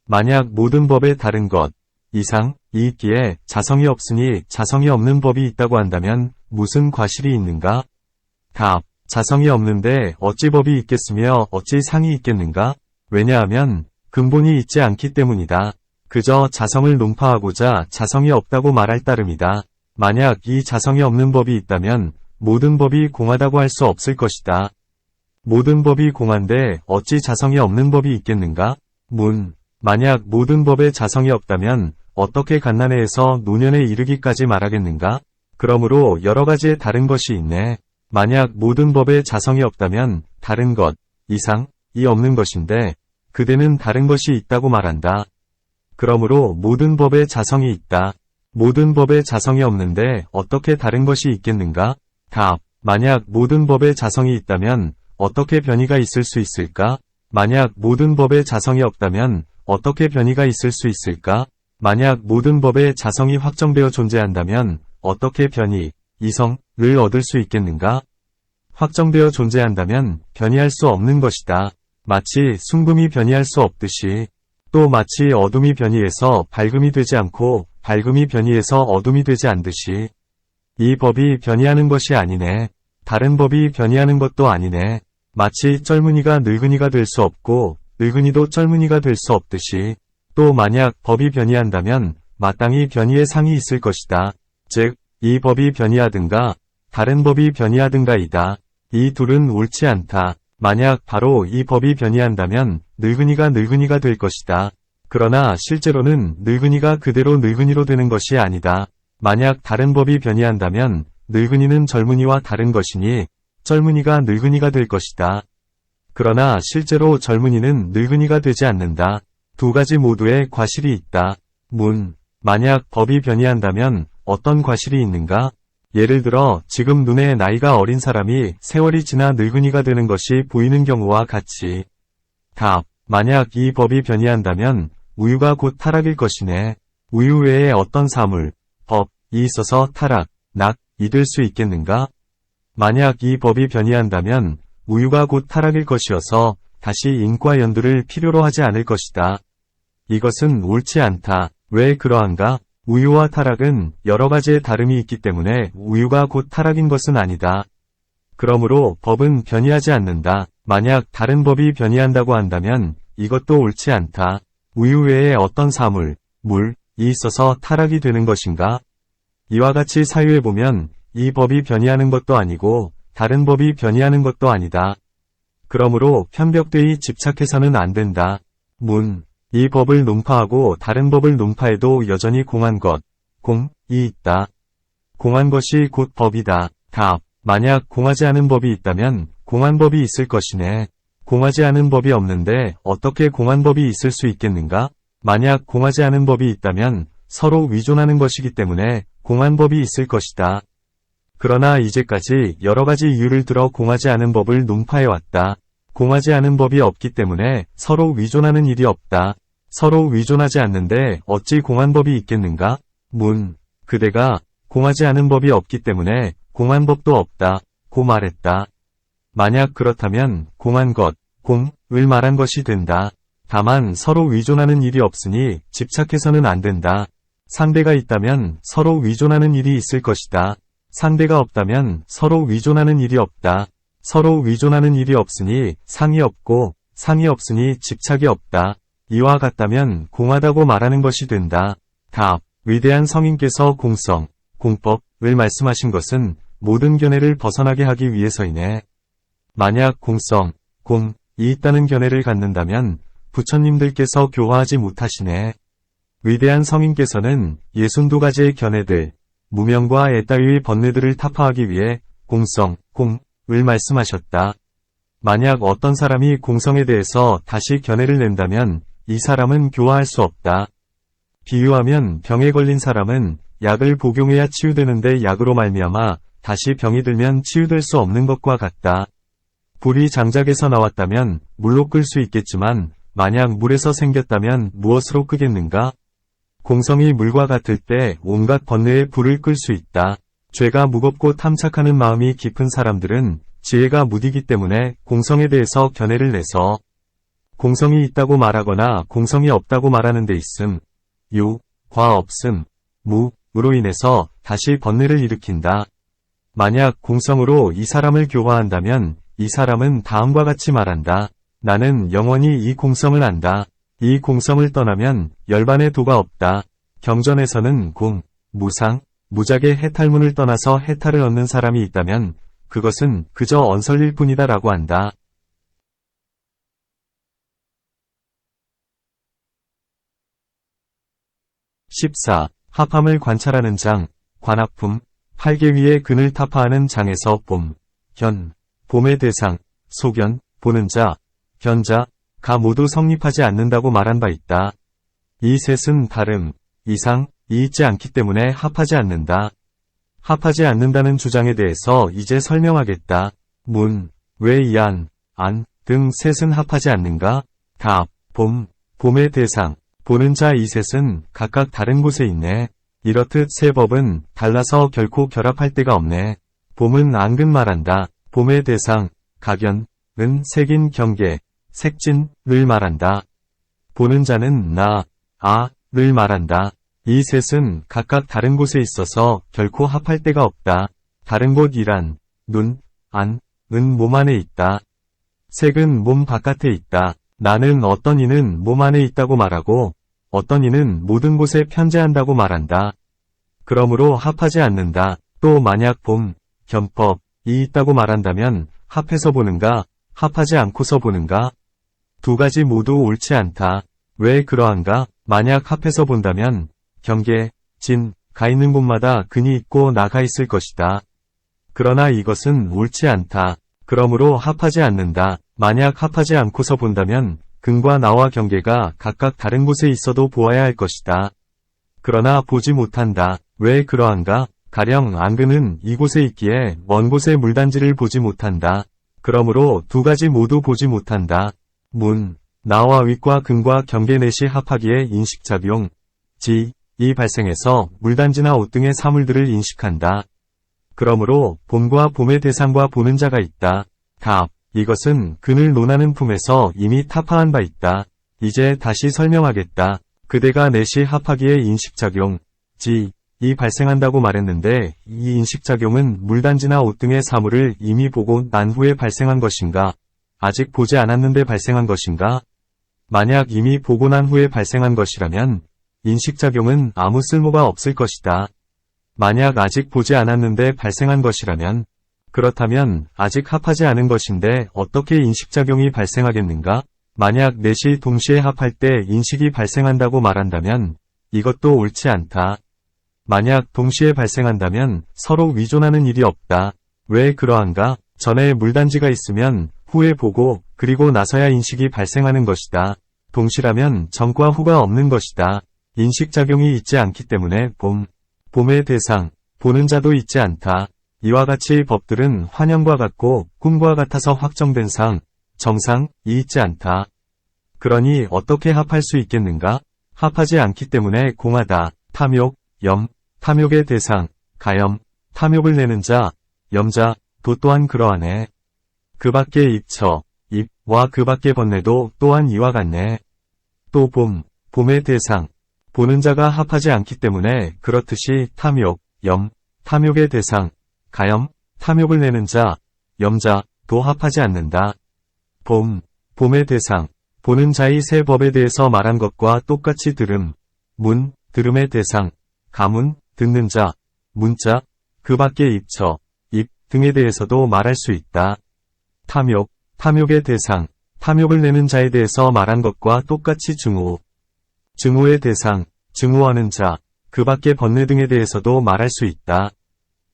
만약 모든 법에 다른 것, 이상, 이익기에 자성이 없으니 자성이 없는 법이 있다고 한다면 무슨 과실이 있는가? 답. 자성이 없는데 어찌 법이 있겠으며 어찌 상이 있겠는가? 왜냐하면 근본이 있지 않기 때문이다. 그저 자성을 논파하고자 자성이 없다고 말할 따름이다. 만약 이 자성이 없는 법이 있다면 모든 법이 공하다고 할 수 없을 것이다. 모든 법이 공한데 어찌 자성이 없는 법이 있겠는가? 만약 모든 법에 자성이 없다면 어떻게 갓난애에서 노년에 이르기까지 말하겠는가? 그러므로 여러 가지의 다른 것이 있네. 만약 모든 법에 자성이 없다면 다른 것, 이상, 이 없는 것인데 그대는 다른 것이 있다고 말한다. 그러므로 모든 법에 자성이 있다. 모든 법에 자성이 없는데 어떻게 다른 것이 있겠는가? 답. 만약 모든 법에 자성이 있다면 어떻게 변이가 있을 수 있을까? 만약 모든 법에 자성이 없다면 어떻게 변이가 있을 수 있을까? 만약 모든 법에 자성이 확정되어 존재한다면 어떻게 변이, 이성을 얻을 수 있겠는가? 확정되어 존재한다면 변이할 수 없는 것이다. 마치 순금이 변이할 수 없듯이 또 마치 어둠이 변이해서 밝음이 되지 않고 밝음이 변이해서 어둠이 되지 않듯이 이 법이 변이하는 것이 아니네. 다른 법이 변이하는 것도 아니네. 마치 젊은이가 늙은이가 될 수 없고 늙은이도 젊은이가 될 수 없듯이 또 만약 법이 변이한다면 마땅히 변이의 상이 있을 것이다. 즉, 이 법이 변이하든가 다른 법이 변이하든가이다. 이 둘은 옳지 않다. 만약 바로 이 법이 변이한다면 늙은이가 늙은이가 될 것이다. 그러나 실제로는 늙은이가 그대로 늙은이로 되는 것이 아니다. 만약 다른 법이 변이한다면 늙은이는 젊은이와 다른 것이니 젊은이가 늙은이가 될 것이다. 그러나 실제로 젊은이는 늙은이가 되지 않는다. 두 가지 모두의 과실이 있다. 만약 법이 변이한다면 어떤 과실이 있는가? 예를 들어 지금 눈에 나이가 어린 사람이 세월이 지나 늙은이가 되는 것이 보이는 경우와 같이. 답. 만약 이 법이 변이한다면 우유가 곧 타락일 것이네. 우유 외에 어떤 사물, 법이 있어서 타락, 낙이 될 수 있겠는가? 만약 이 법이 변이한다면 우유가 곧 타락일 것이어서 다시 인과 연두를 필요로 하지 않을 것이다. 이것은 옳지 않다. 왜 그러한가? 우유와 타락은 여러 가지의 다름이 있기 때문에 우유가 곧 타락인 것은 아니다. 그러므로 법은 변이하지 않는다. 만약 다른 법이 변이한다고 한다면 이것도 옳지 않다. 우유 외에 어떤 사물, 물이 있어서 타락이 되는 것인가? 이와 같이 사유해보면 이 법이 변이하는 것도 아니고 다른 법이 변이하는 것도 아니다. 그러므로 편벽되이 집착해서는 안 된다. 이 법을 논파하고 다른 법을 논파해도 여전히 공한 것, 공이 있다. 공한 것이 곧 법이다. 답. 만약 공하지 않은 법이 있다면 공한 법이 있을 것이네. 공하지 않은 법이 없는데 어떻게 공한 법이 있을 수 있겠는가? 만약 공하지 않은 법이 있다면 서로 위존하는 것이기 때문에 공한 법이 있을 것이다. 그러나 이제까지 여러 가지 이유를 들어 공하지 않은 법을 논파해왔다. 공하지 않은 법이 없기 때문에 서로 위존하는 일이 없다. 서로 위존하지 않는데 어찌 공한 법이 있겠는가? 그대가 공하지 않은 법이 없기 때문에 공한 법도 없다. 고 말했다. 만약 그렇다면 공한 것, 공을 말한 것이 된다. 다만 서로 위존하는 일이 없으니 집착해서는 안 된다. 상대가 있다면 서로 위존하는 일이 있을 것이다. 상대가 없다면 서로 위존하는 일이 없다. 서로 위존하는 일이 없으니 상이 없고 상이 없으니 집착이 없다. 이와 같다면 공하다고 말하는 것이 된다. 답. 위대한 성인께서 공성, 공법을 말씀하신 것은 모든 견해를 벗어나게 하기 위해서이네. 만약 공성, 공이 있다는 견해를 갖는다면 부처님들께서 교화하지 못하시네. 위대한 성인께서는 62가지의 견해들, 무명과 애따위의 번뇌들을 타파하기 위해 공성, 공을 말씀하셨다. 만약 어떤 사람이 공성에 대해서 다시 견해를 낸다면 이 사람은 교화할 수 없다. 비유하면 병에 걸린 사람은 약을 복용해야 치유되는데 약으로 말미암아 다시 병이 들면 치유될 수 없는 것과 같다. 불이 장작에서 나왔다면 물로 끌 수 있겠지만 만약 물에서 생겼다면 무엇으로 끄겠는가? 공성이 물과 같을 때 온갖 번뇌의 불을 끌 수 있다. 죄가 무겁고 탐착하는 마음이 깊은 사람들은 지혜가 무디기 때문에 공성에 대해서 견해를 내서 공성이 있다고 말하거나 공성이 없다고 말하는 데 있음. 유, 과 없음, 무로 인해서 다시 번뇌를 일으킨다. 만약 공성으로 이 사람을 교화한다면 이 사람은 다음과 같이 말한다. 나는 영원히 이 공성을 안다. 이 공성을 떠나면 열반의 도가 없다. 경전에서는 공, 무상, 무작의 해탈문을 떠나서 해탈을 얻는 사람이 있다면 그것은 그저 언설일 뿐이다 라고 한다. 14. 합함을 관찰하는 장, 관합품, 팔개 위에 근을 타파하는 장에서 봄, 견, 봄의 대상, 소견, 보는 자, 견자, 가 모두 성립하지 않는다고 말한 바 있다. 이 셋은 다름, 이상이 있지 않기 때문에 합하지 않는다. 합하지 않는다는 주장에 대해서 이제 설명하겠다. 문, 왜 이 안 등 셋은 합하지 않는가? 답, 봄의 대상, 보는 자 이 셋은 각각 다른 곳에 있네. 이렇듯 세 법은 달라서 결코 결합할 데가 없네. 봄은 안근 말한다. 봄의 대상, 가견은 색인 경계, 색진을 말한다. 보는 자는 를 말한다. 이 셋은 각각 다른 곳에 있어서 결코 합할 데가 없다. 다른 곳이란 눈, 은 몸 안에 있다. 색은 몸 바깥에 있다. 나는 어떤 이는 몸 안에 있다고 말하고 어떤 이는 모든 곳에 편재한다고 말한다. 그러므로 합하지 않는다. 또 만약 봄, 견법이 있다고 말한다면 합해서 보는가, 합하지 않고서 보는가? 두 가지 모두 옳지 않다. 왜 그러한가? 만약 합해서 본다면 경계, 가 있는 곳마다 근이 있고 나가 있을 것이다. 그러나 이것은 옳지 않다. 그러므로 합하지 않는다. 만약 합하지 않고서 본다면 근과 나와 경계가 각각 다른 곳에 있어도 보아야 할 것이다. 그러나 보지 못한다. 왜 그러한가? 가령 안근은 이곳에 있기에 먼 곳의 물단지를 보지 못한다. 그러므로 두 가지 모두 보지 못한다. 문, 나와 윗과 근과 경계 넷이 합하기에 인식작용, 이 발생해서 물단지나 옷 등의 사물들을 인식한다. 그러므로 봄과 봄의 대상과 보는 자가 있다. 답. 이것은 근을 논하는 품에서 이미 타파한 바 있다. 이제 다시 설명하겠다. 그대가 넷이 합하기에 인식작용, 이 발생한다고 말했는데 이 인식작용은 물단지나 옷 등의 사물을 이미 보고 난 후에 발생한 것인가? 아직 보지 않았는데 발생한 것인가? 만약 이미 보고 난 후에 발생한 것이라면 인식작용은 아무 쓸모가 없을 것이다. 만약 아직 보지 않았는데 발생한 것이라면 그렇다면 아직 합하지 않은 것인데 어떻게 인식작용이 발생하겠는가? 만약 넷이 동시에 합할 때 인식이 발생한다고 말한다면 이것도 옳지 않다. 만약 동시에 발생한다면 서로 위존하는 일이 없다. 왜 그러한가? 전에 물단지가 있으면 후에 보고 그리고 나서야 인식이 발생하는 것이다. 동시라면 전과 후가 없는 것이다. 인식작용이 있지 않기 때문에 봄의 대상, 보는 자도 있지 않다. 이와 같이 법들은 환영과 같고 꿈과 같아서 확정된 상, 정상이 있지 않다. 그러니 어떻게 합할 수 있겠는가? 합하지 않기 때문에 공하다. 탐욕, 탐욕의 대상, 가염, 탐욕을 내는 자, 염자, 도 또한 그러하네. 그 밖의 입처, 입과 그 밖의 번뇌도 또한 이와 같네. 또 봄의 대상, 보는 자가 합하지 않기 때문에 그렇듯이 탐욕, 탐욕의 대상, 가염, 탐욕을 내는 자, 염자, 도 합하지 않는다. 봄의 대상, 보는 자의 새 법에 대해서 말한 것과 똑같이 들음, 들음의 대상, 가문, 듣는 자, 문자, 그 밖의 입처, 입 등에 대해서도 말할 수 있다. 탐욕의 대상, 탐욕을 내는 자에 대해서 말한 것과 똑같이 증오의 대상, 증오하는 자, 그 밖의 번뇌 등에 대해서도 말할 수 있다.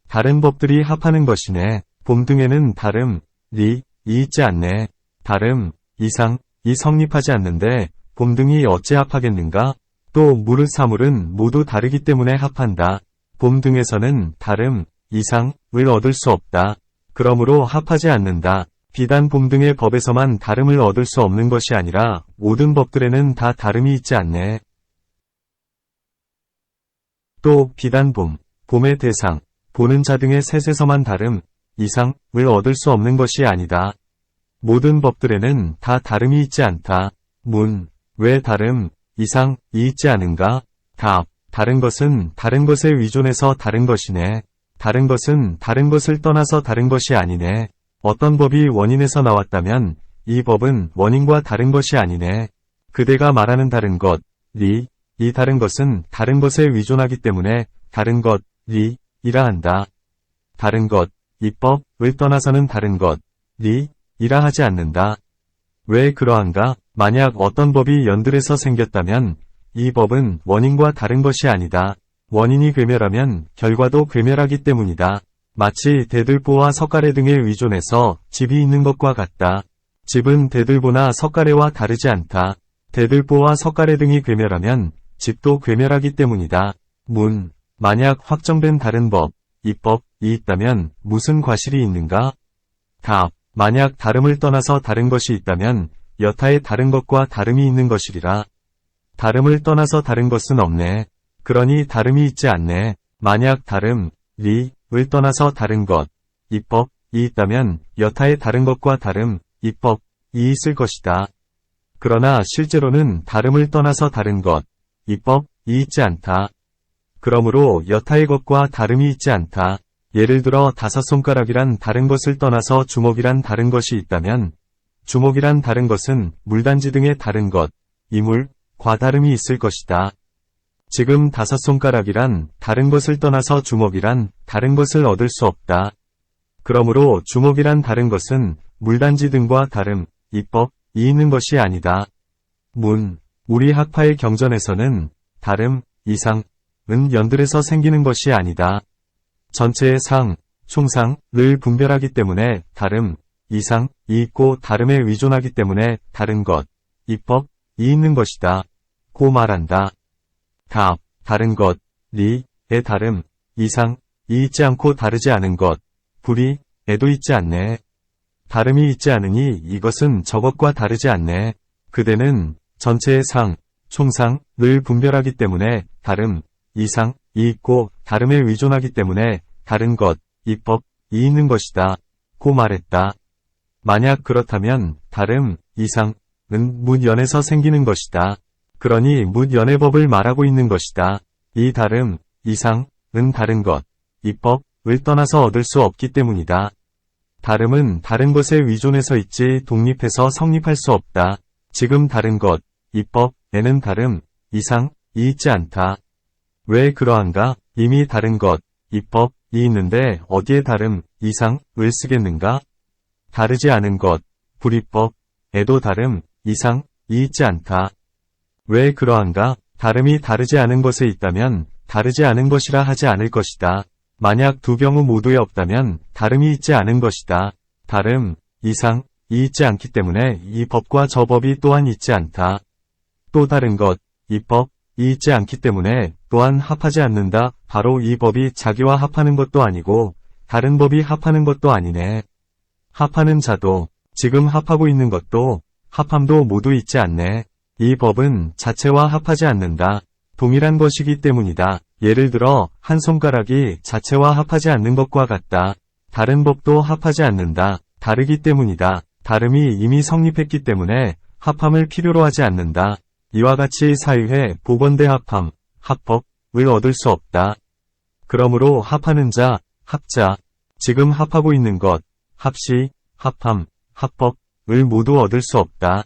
다른 법들이 합하는 것이네. 봄 등에는 다름, 이 있지 않네. 다름, 이상, 이 성립하지 않는데 봄 등이 어찌 합하겠는가? 또 무릇 사물은 모두 다르기 때문에 합한다. 봄 등에서는 다름, 이상을 얻을 수 없다. 그러므로 합하지 않는다. 비단 봄 등의 법에서만 다름을 얻을 수 없는 것이 아니라 모든 법들에는 다 다름이 있지 않네. 또 비단 봄의 대상, 보는 자 등의 셋에서만 다름, 이상을 얻을 수 없는 것이 아니다. 모든 법들에는 다 다름이 있지 않다. 왜 다름, 이상이 있지 않은가? 답, 다른 것은 다른 것에 의존해서 다른 것이네. 다른 것은 다른 것을 떠나서 다른 것이 아니네. 어떤 법이 원인에서 나왔다면 이 법은 원인과 다른 것이 아니네. 그대가 말하는 다른 것, 이 다른 것은 다른 것에 의존하기 때문에 다른 것이라 한다. 다른 것, 이법을 떠나서는 다른 것이라 하지 않는다. 왜 그러한가? 만약 어떤 법이 연들에서 생겼다면 이 법은 원인과 다른 것이 아니다. 원인이 괴멸하면 결과도 괴멸하기 때문이다. 마치 대들보와 석가래 등에 의존해서 집이 있는 것과 같다. 집은 대들보나 석가래와 다르지 않다. 대들보와 석가래 등이 괴멸하면 집도 괴멸하기 때문이다. 만약 확정된 다른 법, 이법이 있다면 무슨 과실이 있는가? 답, 만약 다름을 떠나서 다른 것이 있다면 여타의 다른 것과 다름이 있는 것이리라. 다름을 떠나서 다른 것은 없네. 그러니 다름이 있지 않네. 만약 다름, 을 떠나서 다른 것, 이법이 있다면 여타의 다른 것과 다름, 이법이 있을 것이다. 그러나 실제로는 다름을 떠나서 다른 것, 이법이 있지 않다. 그러므로 여타의 것과 다름이 있지 않다. 예를 들어 다섯 손가락이란 다른 것을 떠나서 주먹이란 다른 것이 있다면 주먹이란 다른 것은 물단지 등의 다른 것, 이물과 다름이 있을 것이다. 지금 다섯 손가락이란 다른 것을 떠나서 주먹이란 다른 것을 얻을 수 없다. 그러므로 주먹이란 다른 것은 물단지 등과 다름, 이법이 있는 것이 아니다. 우리 학파의 경전에서는 다름, 이상은 연들에서 생기는 것이 아니다. 전체의 상, 총상을 분별하기 때문에 다름, 이상이 있고 다름에 의존하기 때문에 다른 것, 이법이 있는 것이다. 고 말한다. 답, 다른 것, 의 다름, 이상이 있지 않고 다르지 않은 것, 에도 있지 않네. 다름이 있지 않으니 이것은 저것과 다르지 않네. 그대는 전체의 상, 총상을 분별하기 때문에 다름, 이상이 있고 다름에 의존하기 때문에 다른 것, 이법이 있는 것이다. 고 말했다. 만약 그렇다면 다름, 이상은 묻연에서 생기는 것이다. 그러니 묻연의 법을 말하고 있는 것이다. 이 다름, 이상은 다른 것, 이법을 떠나서 얻을 수 없기 때문이다. 다름은 다른 것에 의존해서 있지 독립해서 성립할 수 없다. 지금 다른 것, 이법에는 다름, 이상이 있지 않다. 왜 그러한가? 이미 다른 것, 이법이 있는데 어디에 다름, 이상을 쓰겠는가? 다르지 않은 것, 불이법에도 다름, 이상이 있지 않다. 왜 그러한가? 다름이 다르지 않은 것에 있다면 다르지 않은 것이라 하지 않을 것이다. 만약 두 경우 모두에 없다면 다름이 있지 않은 것이다. 다름, 이상이 있지 않기 때문에 이 법과 저 법이 또한 있지 않다. 또 다른 것, 이 법이 있지 않기 때문에 또한 합하지 않는다. 바로 이 법이 자기와 합하는 것도 아니고 다른 법이 합하는 것도 아니네. 합하는 자도 지금 합하고 있는 것도 합함도 모두 있지 않네. 이 법은 자체와 합하지 않는다. 동일한 것이기 때문이다. 예를 들어 한 손가락이 자체와 합하지 않는 것과 같다. 다른 법도 합하지 않는다. 다르기 때문이다. 다름이 이미 성립했기 때문에 합함을 필요로 하지 않는다. 이와 같이 사유회, 보건대 합함, 합법을 얻을 수 없다. 그러므로 합하는 자, 합자, 지금 합하고 있는 것, 합시, 합함, 합법을 모두 얻을 수 없다.